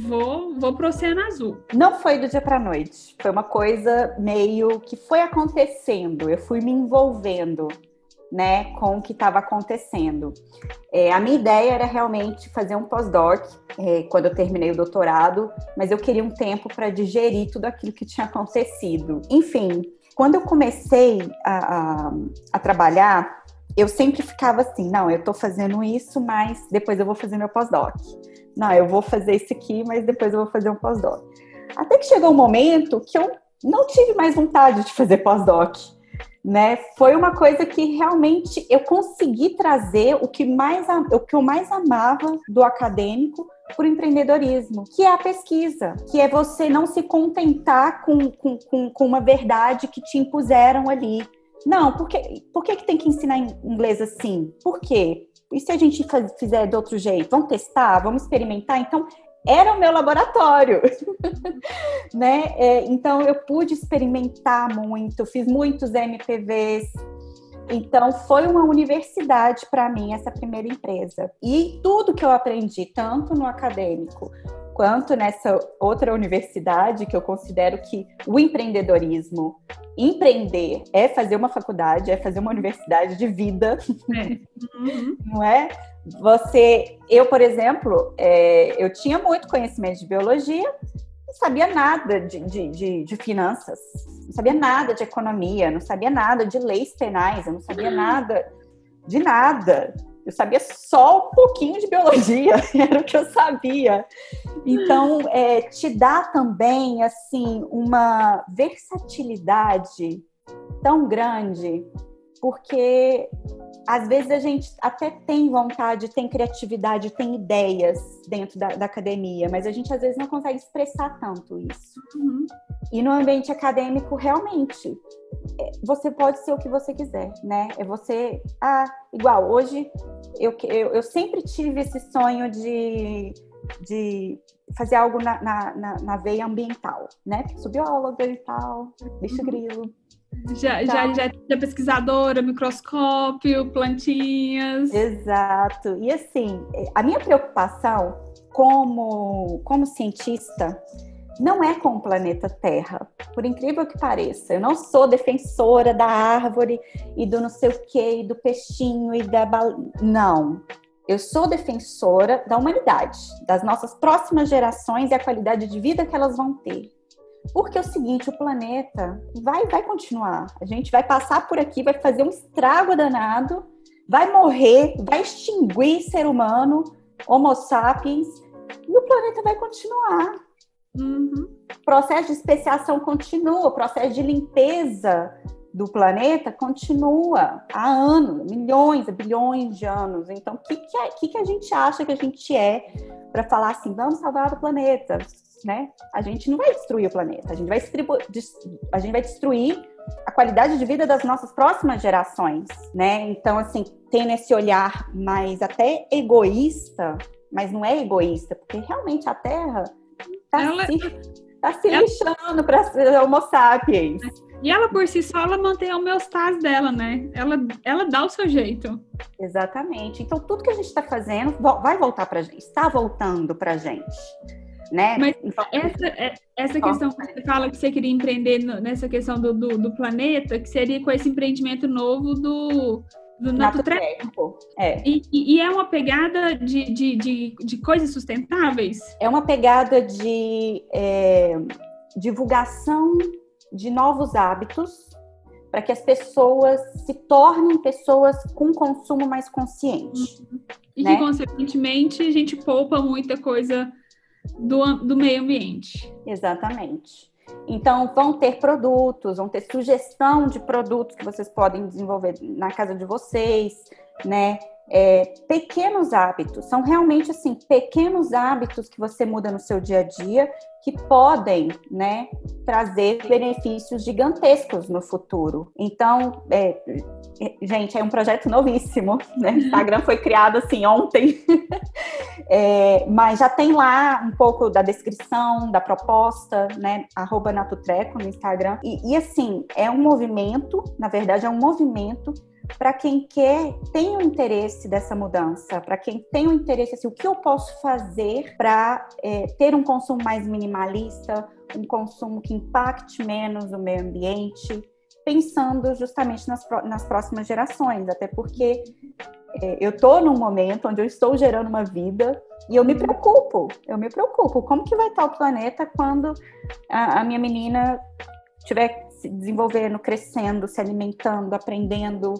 vou pro Oceano Azul? Não foi do dia para a noite. Foi uma coisa meio que foi acontecendo. Eu fui me envolvendo, né, com o que estava acontecendo. A minha ideia era realmente fazer um pós-doc quando eu terminei o doutorado, mas eu queria um tempo para digerir tudo aquilo que tinha acontecido. Enfim, quando eu comecei a trabalhar, eu sempre ficava assim, não, eu estou fazendo isso, mas depois eu vou fazer meu pós-doc. Não, eu vou fazer isso aqui, mas depois eu vou fazer um pós-doc. Até que chegou um momento que eu não tive mais vontade de fazer pós-doc, né? Foi uma coisa que realmente eu consegui trazer o que eu mais amava do acadêmico para o empreendedorismo, que é a pesquisa, que é você não se contentar com uma verdade que te impuseram ali. Não, por que tem que ensinar inglês assim? Por quê? E se a gente fizer de outro jeito? Vamos testar? Vamos experimentar? Então, era o meu laboratório, né? Então, eu pude experimentar muito, fiz muitos MPVs. Então, foi uma universidade para mim, essa primeira empresa. E tudo que eu aprendi, tanto no acadêmico, quanto nessa outra universidade, que eu considero que o empreendedorismo, empreender é fazer uma faculdade, é fazer uma universidade de vida, não é? Eu, por exemplo, eu tinha muito conhecimento de biologia, não sabia nada de finanças, não sabia nada de economia, não sabia nada de leis penais, eu não sabia nada de nada. Eu sabia só um pouquinho de biologia, era o que eu sabia. Então, te dá também, assim, uma versatilidade tão grande, porque às vezes a gente até tem vontade, tem criatividade, tem ideias dentro da academia, mas a gente às vezes não consegue expressar tanto isso. E no ambiente acadêmico, realmente, você pode ser o que você quiser, né? Igual, hoje, eu sempre tive esse sonho de fazer algo na veia ambiental, né? Sou bióloga e tal, bicho grilo. Já pesquisadora, microscópio, plantinhas. Exato. E assim, a minha preocupação como cientista não é com o planeta Terra, por incrível que pareça. Eu não sou defensora da árvore e do não sei o quê, e do peixinho e da não. Eu sou defensora da humanidade, das nossas próximas gerações e a qualidade de vida que elas vão ter. Porque é o seguinte, o planeta vai continuar. A gente vai passar por aqui, vai fazer um estrago danado, vai morrer, vai extinguir ser humano, Homo sapiens, e o planeta vai continuar. O processo de especiação continua, o processo de limpeza do planeta continua há anos, milhões, bilhões de anos. Então, o que a gente acha que a gente é para falar assim, vamos salvar o planeta, né? A gente não vai destruir o planeta, a gente vai destruir a qualidade de vida das nossas próximas gerações, né? Então, assim, tendo esse olhar mais até egoísta, mas não é egoísta, porque realmente a Terra tá se lixando para ser Homo sapiens. E ela, por si só, ela mantém a homeostase dela, né? Ela dá o seu jeito. Exatamente. Então, tudo que a gente está fazendo vai voltar pra gente. Está voltando pra gente, né? Mas essa questão que você fala que você queria empreender nessa questão do planeta, que seria com esse empreendimento novo do Naturtrep. E é uma pegada de coisas sustentáveis? É uma pegada de divulgação de novos hábitos para que as pessoas se tornem pessoas com consumo mais consciente. E né? que, consequentemente, a gente poupa muita coisa do meio ambiente. Exatamente. Então, vão ter produtos, vão ter sugestão de produtos que vocês podem desenvolver na casa de vocês, né? Pequenos hábitos, são realmente assim, pequenos hábitos que você muda no seu dia a dia que podem, né, trazer benefícios gigantescos no futuro. Então, gente, é um projeto novíssimo, né? O Instagram foi criado assim ontem, mas já tem lá um pouco da descrição, da proposta, né? @natutreco no Instagram. E assim, é um movimento, na verdade, é um movimento para quem tem o interesse dessa mudança, para quem tem o interesse, assim, o que eu posso fazer para ter um consumo mais minimalista, um consumo que impacte menos o meio ambiente, pensando justamente nas próximas gerações, até porque eu estou num momento onde eu estou gerando uma vida e eu me preocupo, como que vai estar o planeta quando a minha menina estiver se desenvolvendo, crescendo, se alimentando, aprendendo,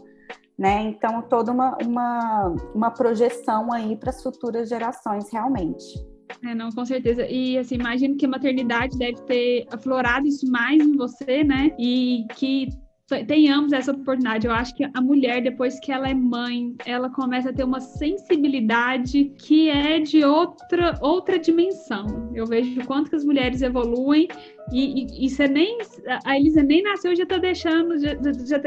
né? Então, toda uma projeção aí para as futuras gerações, realmente. Não, com certeza. E, assim, imagino que a maternidade deve ter aflorado isso mais em você, né? E que tenhamos essa oportunidade. Eu acho que a mulher, depois que ela é mãe, ela começa a ter uma sensibilidade que é de outra dimensão. Eu vejo o quanto que as mulheres evoluem e você a Elisa nem nasceu, já tá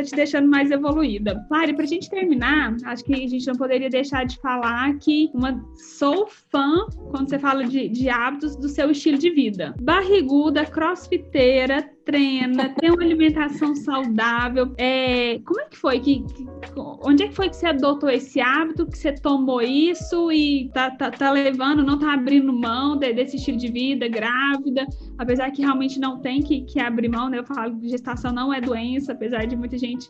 te deixando mais evoluída. Claro, e pra gente terminar, acho que a gente não poderia deixar de falar que sou fã, quando você fala de hábitos, do seu estilo de vida. Barriguda, crossfiteira, treina, tem uma alimentação saudável. Como é que foi? Onde é que foi que você adotou esse hábito, que você tomou isso e tá levando, não tá abrindo mão desse estilo de vida, grávida, apesar que realmente não tem que abrir mão, né? Eu falo que gestação não é doença, apesar de muita gente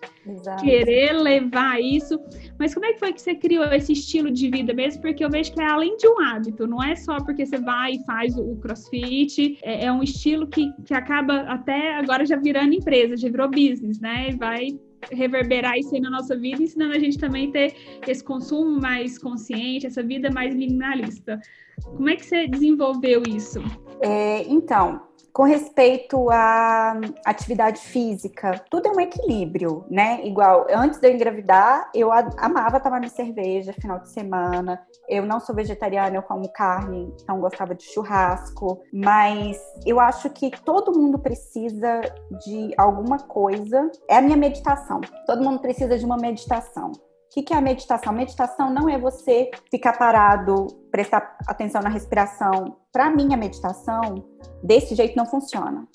querer levar isso. Mas como é que foi que você criou esse estilo de vida mesmo? Porque eu vejo que é além de um hábito, não é só porque você vai e faz o CrossFit, é um estilo que acaba até agora já virando empresa, já virou business, né? E vai reverberar isso aí na nossa vida, ensinando a gente também a ter esse consumo mais consciente, essa vida mais minimalista. Como é que você desenvolveu isso? Então, com respeito à atividade física, tudo é um equilíbrio, né? Igual, antes de eu engravidar, eu amava tomar minha cerveja final de semana. Eu não sou vegetariana, eu como carne, então gostava de churrasco. Mas eu acho que todo mundo precisa de alguma coisa. É a minha meditação. Todo mundo precisa de uma meditação. O que é a meditação? Meditação não é você ficar parado, prestar atenção na respiração. Para mim, a meditação, desse jeito, não funciona.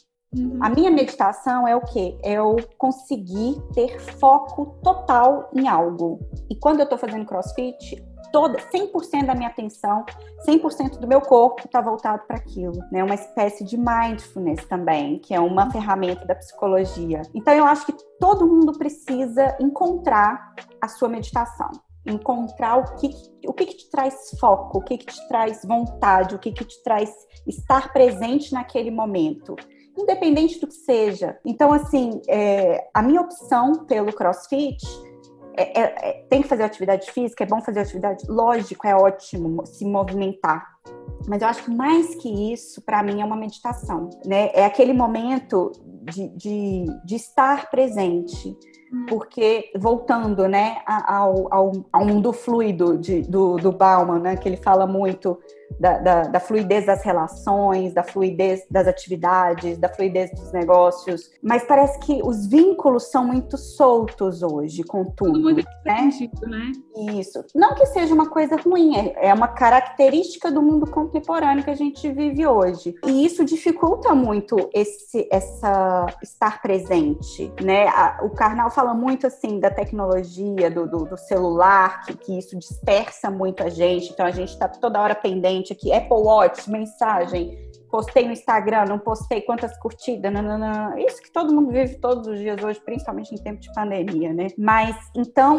A minha meditação é o quê? É eu conseguir ter foco total em algo. E quando eu estou fazendo CrossFit, 100% da minha atenção, 100% do meu corpo está voltado para aquilo, né? Uma espécie de mindfulness também, que é uma ferramenta da psicologia. Então, eu acho que todo mundo precisa encontrar a sua meditação. Encontrar o que te traz foco, o que te traz vontade, o que te traz estar presente naquele momento. Independente do que seja. Então, assim, a minha opção pelo CrossFit tem que fazer atividade física, é bom fazer atividade, lógico, é ótimo se movimentar. Mas eu acho que mais que isso, para mim, é uma meditação, né? É aquele momento de estar presente. Porque, voltando, né, ao mundo fluido do Bauman, né, que ele fala muito da fluidez das relações, da fluidez das atividades, da fluidez dos negócios, mas parece que os vínculos são muito soltos hoje com tudo, muito né? Isso. Não que seja uma coisa ruim, é uma característica do mundo contemporâneo que a gente vive hoje. E isso dificulta muito essa estar presente, né? O Karnal fala muito, assim, da tecnologia, do celular, que isso dispersa muito a gente, então a gente está toda hora pendente aqui, Apple Watch, mensagem, postei no Instagram, não postei, quantas curtidas, nanana. Isso que todo mundo vive todos os dias hoje, principalmente em tempo de pandemia, né? Mas, então,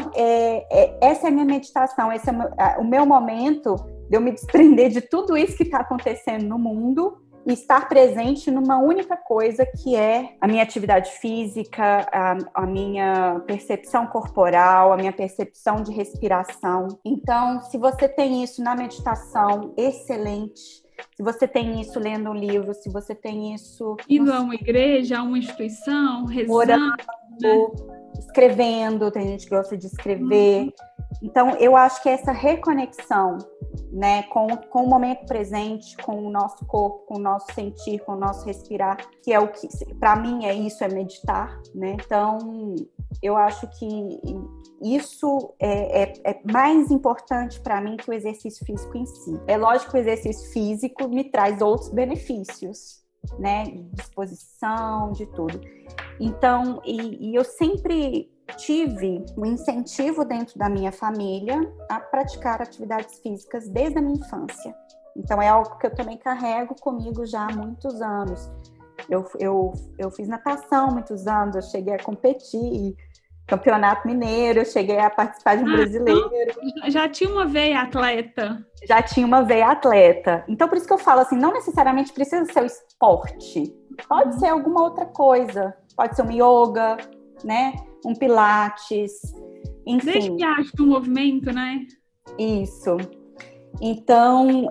essa é a minha meditação, esse é o meu momento de eu me desprender de tudo isso que está acontecendo no mundo e estar presente numa única coisa, que é a minha atividade física, a minha percepção corporal, a minha percepção de respiração. Então, se você tem isso na meditação, excelente. Se você tem isso lendo um livro, se você tem isso... Indo a uma igreja, a uma instituição, rezando, orando, escrevendo, tem gente que gosta de escrever. Então, eu acho que essa reconexão, né, com o momento presente, com o nosso corpo, com o nosso sentir, com o nosso respirar, que é o que, para mim, é meditar, né? Então, eu acho que isso é mais importante para mim que o exercício físico em si. É lógico que o exercício físico me traz outros benefícios, né? De disposição, de tudo. Então, e eu sempre tive um incentivo dentro da minha família a praticar atividades físicas desde a minha infância. Então, é algo que eu também carrego comigo já há muitos anos. Eu fiz natação há muitos anos, eu cheguei a competir, campeonato mineiro, eu cheguei a participar de um brasileiro. Então, já tinha uma veia atleta? Já tinha uma veia atleta. Então, por isso que eu falo assim, não necessariamente precisa ser o esporte. Pode ser alguma outra coisa. Pode ser um yoga, né? Um pilates, enfim. Desde que acho um movimento, né? Isso. Então,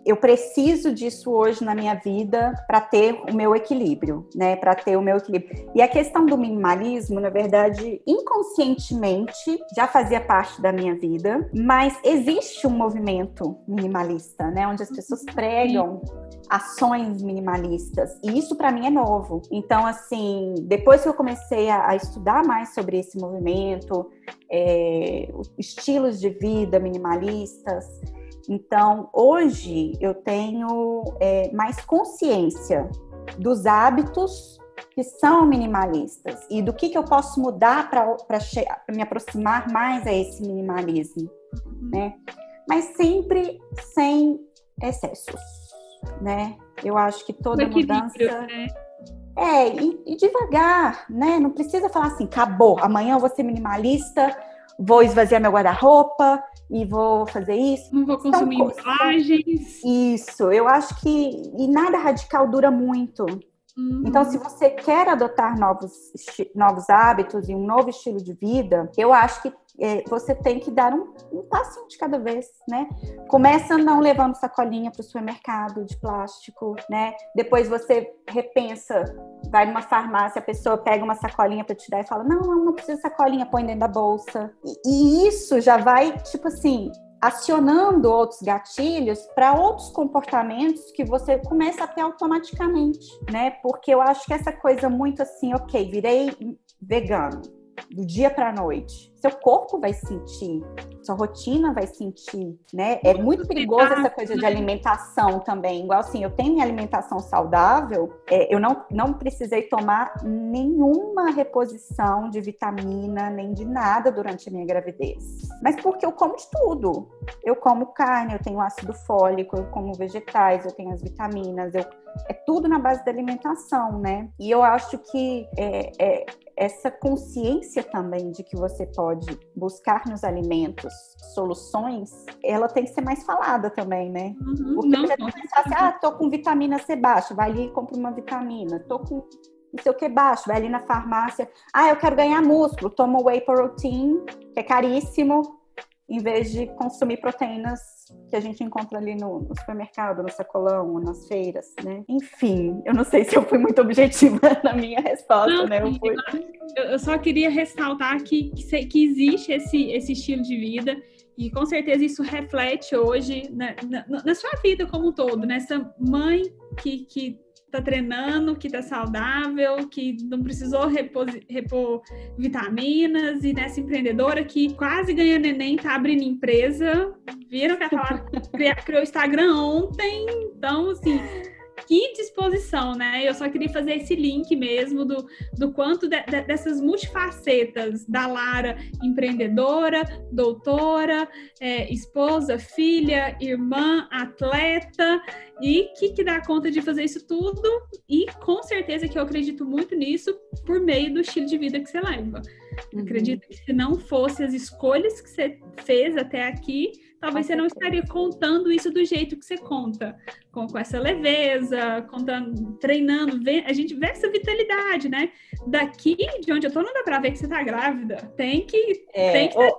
eu preciso disso hoje na minha vida para ter o meu equilíbrio, né? Para ter o meu equilíbrio. E a questão do minimalismo, na verdade, inconscientemente já fazia parte da minha vida, mas existe um movimento minimalista, né? Onde as pessoas pregam ações minimalistas. E isso para mim é novo. Então, assim, depois que eu comecei a estudar mais sobre esse movimento, estilos de vida minimalistas, então, hoje eu tenho mais consciência dos hábitos que são minimalistas e do que eu posso mudar para me aproximar mais a esse minimalismo, né? Mas sempre sem excessos, né? Eu acho que toda mudança... né? E devagar, né? Não precisa falar assim, acabou, amanhã eu vou ser minimalista, vou esvaziar meu guarda-roupa e vou fazer isso. Não vou consumir embalagens. Isso, eu acho que... E nada radical dura muito. Então, se você quer adotar novos hábitos e um novo estilo de vida, eu acho que você tem que dar um passinho de cada vez, né? Começa não levando sacolinha para o supermercado de plástico, né? Depois você repensa, vai numa farmácia, a pessoa pega uma sacolinha para te dar e fala, não precisa de sacolinha, põe dentro da bolsa. E isso já vai, tipo assim, acionando outros gatilhos para outros comportamentos que você começa a ter automaticamente, né? Porque eu acho que essa coisa muito assim, ok, virei vegano do dia para a noite, seu corpo vai sentir, sua rotina vai sentir, né? É muito perigoso essa coisa de alimentação também. Igual assim, eu tenho minha alimentação saudável, eu não precisei tomar nenhuma reposição de vitamina, nem de nada durante a minha gravidez. Mas porque eu como de tudo. Eu como carne, eu tenho ácido fólico, eu como vegetais, eu tenho as vitaminas, é tudo na base da alimentação, né? E eu acho que essa consciência também de que você pode buscar nos alimentos soluções, ela tem que ser mais falada também, né? Porque você não pensa assim, tô com vitamina C baixa, vai ali e compra uma vitamina. Tô com não sei o que baixo, vai ali na farmácia. Eu quero ganhar músculo, toma whey protein, que é caríssimo, em vez de consumir proteínas que a gente encontra ali no supermercado, no sacolão, nas feiras, né? Enfim, eu não sei se eu fui muito objetiva na minha resposta, né? Eu só queria ressaltar que existe esse estilo de vida e com certeza isso reflete hoje na sua vida como um todo, nessa mãe que tá treinando, que tá saudável, que não precisou repor vitaminas, e nessa empreendedora que quase ganha neném, tá abrindo empresa. Viram que ela criou o Instagram ontem, então assim, que disposição, né? Eu só queria fazer esse link mesmo do quanto dessas multifacetas da Lara, empreendedora, doutora, esposa, filha, irmã, atleta, e que dá conta de fazer isso tudo, e com certeza que eu acredito muito nisso por meio do estilo de vida que você leva. Acredito que se não fosse as escolhas que você fez até aqui, talvez você não estaria contando isso do jeito que você conta, com essa leveza, contando, treinando, a gente vê essa vitalidade, né? Daqui de onde eu tô, não dá pra ver que você tá grávida. Tem que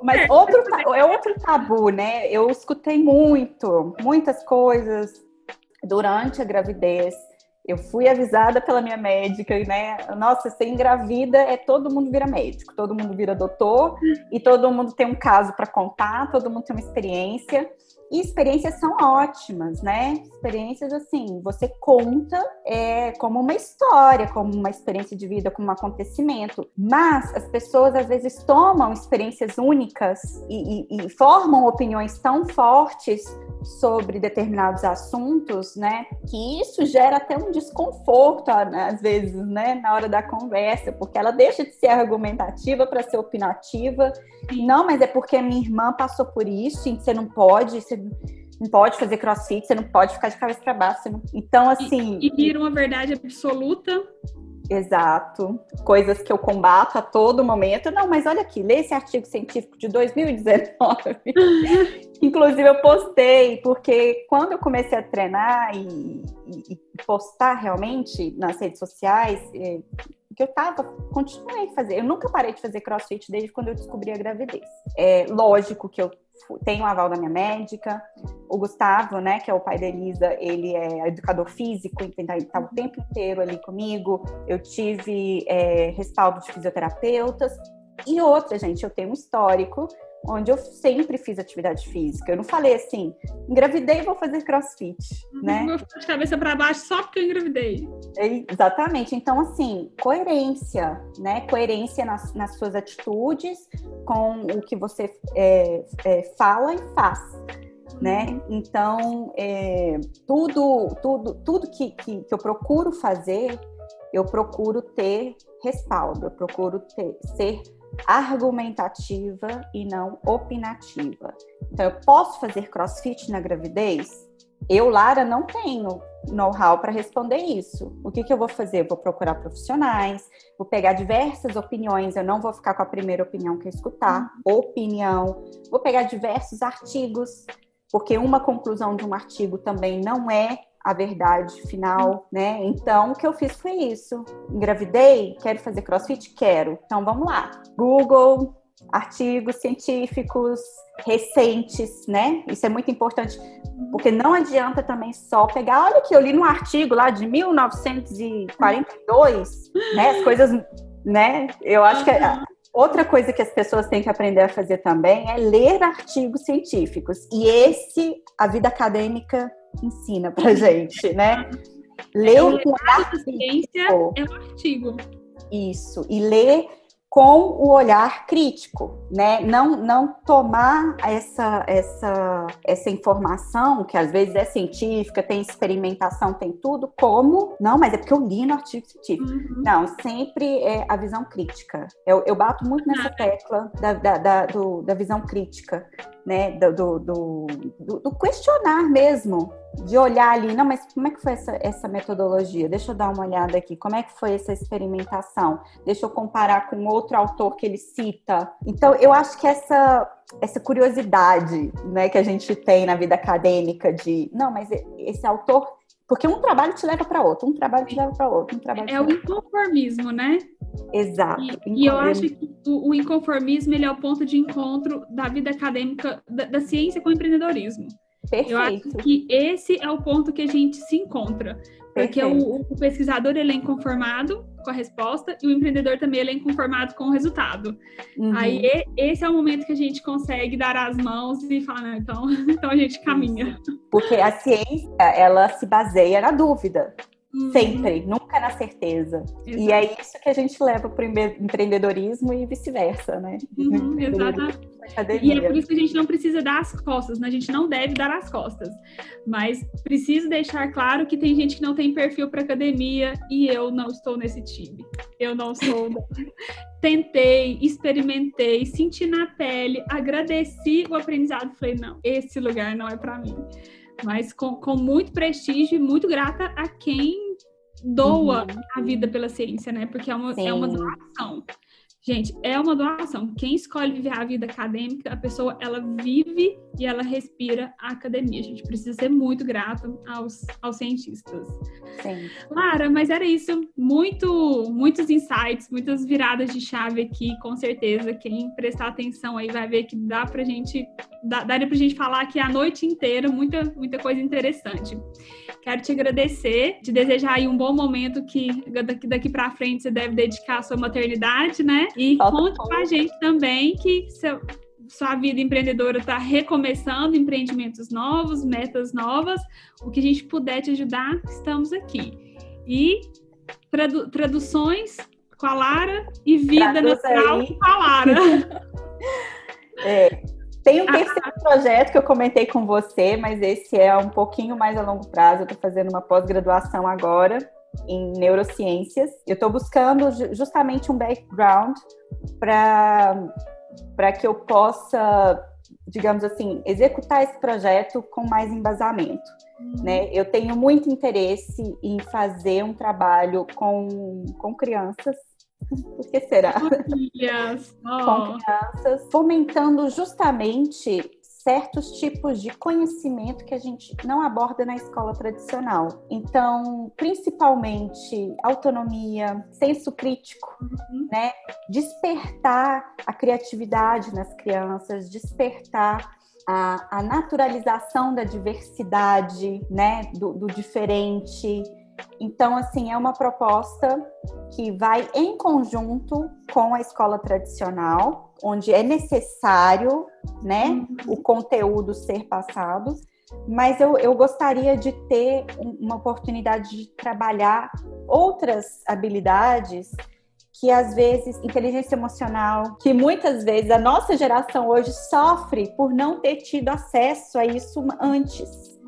mas outro tabu, né? Eu escutei muitas coisas durante a gravidez. Eu fui avisada pela minha médica, né? Nossa, ser engravida todo mundo vira médico, todo mundo vira doutor e todo mundo tem um caso para contar, todo mundo tem uma experiência. E experiências são ótimas, né? Experiências assim, você conta como uma história, como uma experiência de vida, como um acontecimento. Mas as pessoas às vezes tomam experiências únicas e formam opiniões tão fortes sobre determinados assuntos, né? Que isso gera até um desconforto, às vezes, né? Na hora da conversa, porque ela deixa de ser argumentativa para ser opinativa. Não, mas é porque a minha irmã passou por isso, e você não pode fazer crossfit, você não pode ficar de cabeça para baixo. Então, assim... E vira uma verdade absoluta. Exato. Coisas que eu combato a todo momento. Não, mas olha aqui, lê esse artigo científico de 2019. Inclusive, eu postei, porque quando eu comecei a treinar e postar realmente nas redes sociais... que eu continuei a fazer. Eu nunca parei de fazer crossfit desde quando eu descobri a gravidez. Lógico que eu tenho o aval da minha médica. O Gustavo, né, que é o pai da Elisa, ele é educador físico, então ele estava o tempo inteiro ali comigo. Eu tive respaldo de fisioterapeutas. E outra, gente, eu tenho um histórico onde eu sempre fiz atividade física. Eu não falei assim, engravidei e vou fazer crossfit, né? Vou ficar de cabeça para baixo só porque eu engravidei. Exatamente. Então, assim, coerência, né? Coerência nas suas atitudes com o que você fala e faz, né? Então, tudo que eu procuro fazer, eu procuro ter respaldo, eu procuro ser argumentativa e não opinativa. Então, eu posso fazer crossfit na gravidez? Eu, Lara, não tenho know-how para responder isso. O que eu vou fazer? Eu vou procurar profissionais, vou pegar diversas opiniões, eu não vou ficar com a primeira opinião que eu escutar, vou pegar diversos artigos, porque uma conclusão de um artigo também não é a verdade final, né? Então, o que eu fiz foi isso. Engravidei? Quero fazer crossfit? Quero. Então, vamos lá. Google, artigos científicos recentes, né? Isso é muito importante, porque não adianta também só pegar... Olha aqui, eu li num artigo lá de 1942, né? As coisas, né? Eu acho que... Outra coisa que as pessoas têm que aprender a fazer também é ler artigos científicos. E a vida acadêmica ensina pra gente, né? Ler com olhar ciência é um artigo. Isso. E ler com o olhar crítico, né? Não tomar essa informação, que às vezes é científica, tem experimentação, tem tudo, como... Não, mas é porque eu li no artigo científico. Uhum. Não, sempre é a visão crítica. Eu bato muito nessa tecla da visão crítica, né? Do questionar mesmo, de olhar ali, não, mas como é que foi essa metodologia? Deixa eu dar uma olhada aqui, como é que foi essa experimentação? Deixa eu comparar com outro autor que ele cita. Então, eu acho que essa curiosidade, né, que a gente tem na vida acadêmica de, não, mas esse autor... Porque um trabalho te leva para outro, um trabalho te leva para outro, um trabalho o inconformismo, né? Exato. E eu acho que o inconformismo, ele é o ponto de encontro da vida acadêmica, da ciência com o empreendedorismo. Perfeito. Eu acho que esse é o ponto que a gente se encontra. Porque o pesquisador, ele é inconformado com a resposta e o empreendedor também, ele é inconformado com o resultado. Uhum. Aí, esse é o momento que a gente consegue dar as mãos e falar, não, então a gente caminha. Porque a ciência, ela se baseia na dúvida. Sempre, nunca na certeza. Exato. E é isso que a gente leva para o empreendedorismo e vice-versa, né? Exatamente. E é por isso que a gente não precisa dar as costas, né? A gente não deve dar as costas. Mas preciso deixar claro que tem gente que não tem perfil para academia e eu não estou nesse time. Eu não sou. Tentei, experimentei, senti na pele, agradeci o aprendizado. Falei, não, esse lugar não é para mim. Mas com muito prestígio e muito grata a quem doa a vida pela ciência, né? Porque é uma doação. Gente, é uma doação. Quem escolhe viver a vida acadêmica, a pessoa, ela vive e ela respira a academia. A gente precisa ser muito grato aos cientistas. Sim. Lara, mas era isso. Muitos insights, muitas viradas de chave aqui, com certeza. Quem prestar atenção aí vai ver que daria pra gente falar aqui a noite inteira, muita coisa interessante. Quero te agradecer, te desejar aí um bom momento que daqui para frente você deve dedicar à sua maternidade, né? E conte com a gente também que sua vida empreendedora está recomeçando, empreendimentos novos, metas novas. O que a gente puder te ajudar, estamos aqui. E traduções com a Lara e vida natural com a Lara. Tem um terceiro projeto que eu comentei com você, mas esse é um pouquinho mais a longo prazo. Eu estou fazendo uma pós-graduação agora em neurociências. Eu estou buscando justamente um background para que eu possa, digamos assim, executar esse projeto com mais embasamento. Né? Eu tenho muito interesse em fazer um trabalho com crianças. Por que será? Com crianças, fomentando justamente certos tipos de conhecimento que a gente não aborda na escola tradicional. Então, principalmente autonomia, senso crítico, né? Despertar a criatividade nas crianças, despertar a naturalização da diversidade, né? Do diferente. Então, assim, é uma proposta que vai em conjunto com a escola tradicional, onde é necessário, né, o conteúdo ser passado, mas eu gostaria de ter uma oportunidade de trabalhar outras habilidades que, às vezes, inteligência emocional, que muitas vezes a nossa geração hoje sofre por não ter tido acesso a isso antes,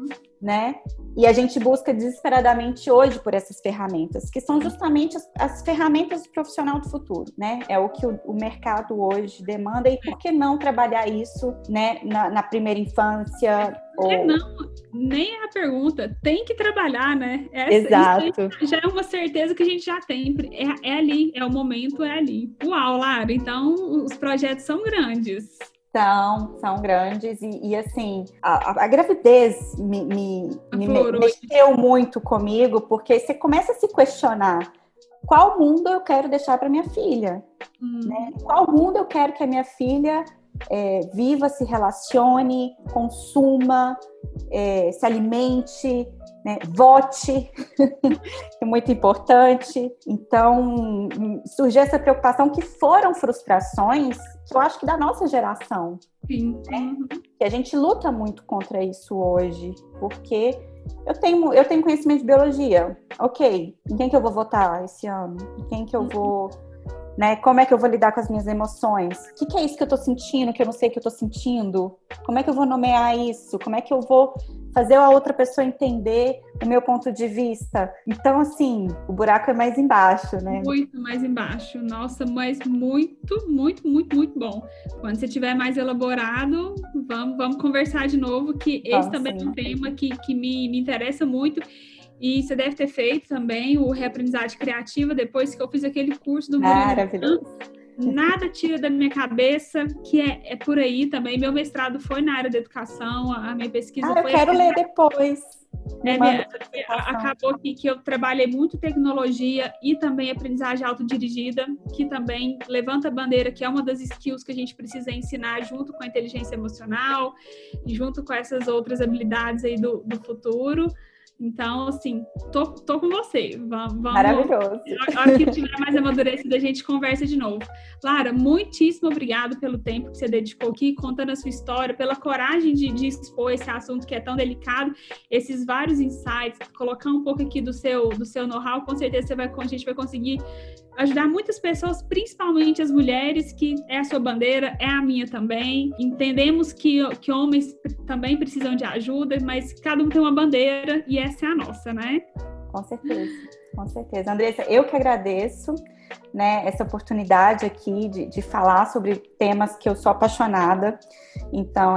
né? E a gente busca desesperadamente hoje por essas ferramentas, que são justamente as ferramentas do profissional do futuro, né? É o que o mercado hoje demanda, e por que não trabalhar isso, né, na primeira infância? Não, nem a pergunta, tem que trabalhar, né? Exato. Isso já é uma certeza que a gente já tem, é ali, é o momento, é ali. Uau, Lara, então os projetos são grandes. São grandes e assim, a gravidez me mexeu muito comigo, porque você começa a se questionar qual mundo eu quero deixar para minha filha, né? Qual mundo eu quero que a minha filha viva, se relacione, consuma, se alimente, né? Vote, é muito importante. Então, surgiu essa preocupação, que foram frustrações que eu acho que da nossa geração. Sim. Né? Que a gente luta muito contra isso hoje, porque eu tenho conhecimento de biologia. Ok, em quem que eu vou votar esse ano? Em quem que eu vou... Né? Como é que eu vou lidar com as minhas emoções? O que é isso que eu tô sentindo, que eu não sei que eu tô sentindo? Como é que eu vou nomear isso? Como é que eu vou fazer a outra pessoa entender o meu ponto de vista? Então, assim, o buraco é mais embaixo, né? Muito mais embaixo. Nossa, mas muito, muito, muito, muito bom. Quando você tiver mais elaborado, vamos conversar de novo, que esse também é um tema que me interessa muito. E você deve ter feito também o Reaprendizagem Criativa, depois que eu fiz aquele curso do Murilo. Maravilhoso. Nada tira da minha cabeça, que é por aí também. Meu mestrado foi na área da educação, a minha pesquisa foi... eu quero ler depois. Acabou que eu trabalhei muito tecnologia e também aprendizagem autodirigida, que também levanta a bandeira, que é uma das skills que a gente precisa ensinar junto com a inteligência emocional e junto com essas outras habilidades aí do futuro. Então, assim, tô com você. Vamos, maravilhoso. A hora que tiver mais amadurecido, a gente conversa de novo. Lara, muitíssimo obrigado pelo tempo que você dedicou aqui, contando a sua história, pela coragem de expor esse assunto que é tão delicado, esses vários insights, colocar um pouco aqui do seu know-how. Com certeza a gente vai conseguir ajudar muitas pessoas, principalmente as mulheres, que é a sua bandeira, é a minha também. Entendemos que homens também precisam de ajuda, mas cada um tem uma bandeira e essa é a nossa, né? Com certeza, com certeza. Andressa, eu que agradeço, né, essa oportunidade aqui de falar sobre temas que eu sou apaixonada. Então,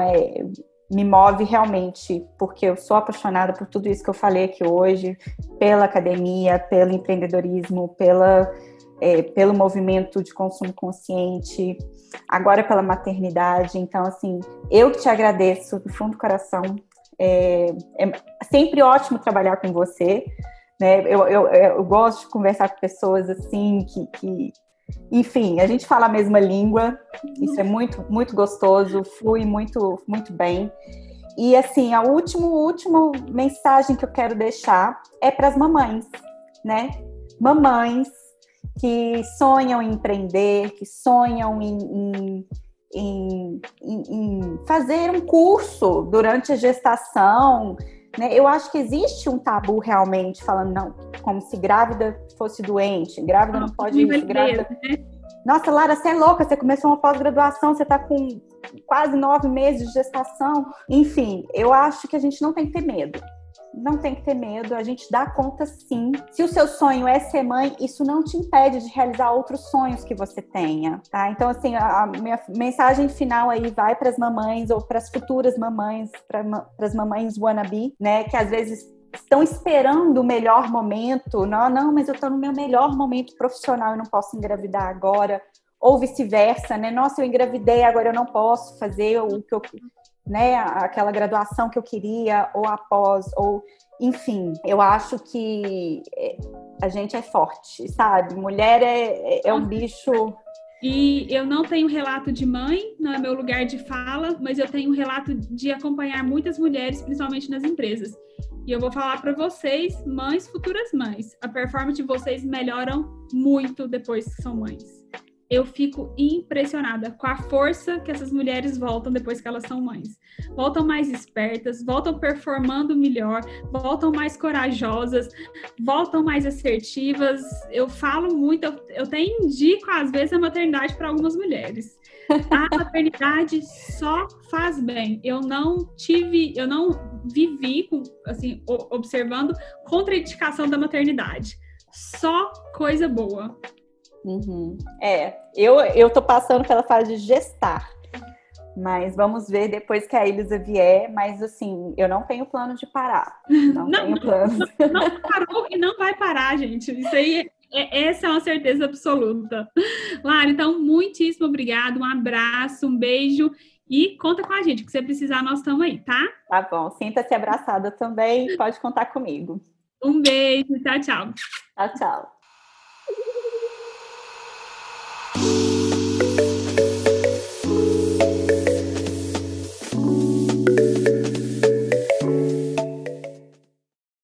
me move realmente, porque eu sou apaixonada por tudo isso que eu falei aqui hoje, pela academia, pelo empreendedorismo, pela pelo movimento de consumo consciente, agora pela maternidade. Então, assim, eu que te agradeço do fundo do coração. É sempre ótimo trabalhar com você, né? Eu gosto de conversar com pessoas assim que enfim, a gente fala a mesma língua. Isso é muito, muito gostoso, flui muito, muito bem. E assim, a última mensagem que eu quero deixar é para as mamães, né? Mamães que sonham em empreender, que sonham em fazer um curso durante a gestação, né? Eu acho que existe um tabu realmente falando, não, como se grávida fosse doente, grávida não pode isso, grávida... Nossa, Lara, você é louca, você começou uma pós-graduação, você está com quase 9 meses de gestação. Enfim, eu acho que a gente não tem que ter medo. Não tem que ter medo, a gente dá conta sim. Se o seu sonho é ser mãe, isso não te impede de realizar outros sonhos que você tenha, tá? Então, assim, a minha mensagem final aí vai para as mamães ou para as futuras mamães, para as mamães wannabe, né? Que às vezes estão esperando o melhor momento. Não, mas eu estou no meu melhor momento profissional e não posso engravidar agora. Ou vice-versa, né? Nossa, eu engravidei, agora eu não posso fazer o que eu... né, aquela graduação que eu queria, ou após, ou enfim, eu acho que a gente é forte, sabe? Mulher é um bicho. E eu não tenho relato de mãe, não é meu lugar de fala, mas eu tenho relato de acompanhar muitas mulheres, principalmente nas empresas. E eu vou falar para vocês, mães, futuras mães, a performance de vocês melhoram muito depois que são mães. Eu fico impressionada com a força que essas mulheres voltam depois que elas são mães. Voltam mais espertas, voltam performando melhor, voltam mais corajosas, voltam mais assertivas. Eu falo muito, eu até indico às vezes a maternidade para algumas mulheres. A maternidade só faz bem. Eu não vivi assim, observando contraindicação da maternidade. Só coisa boa. Uhum. Eu tô passando pela fase de gestar, mas vamos ver depois que a Elisa vier, mas assim, eu não tenho plano de parar, não tenho plano. Não parou e não vai parar, gente, isso aí, essa é uma certeza absoluta. Lara, então, muitíssimo obrigada, um abraço, um beijo e conta com a gente, o que você precisar, nós estamos aí, tá? Tá bom, sinta-se abraçada também, pode contar comigo. Um beijo, tchau, tchau. Tchau, tchau.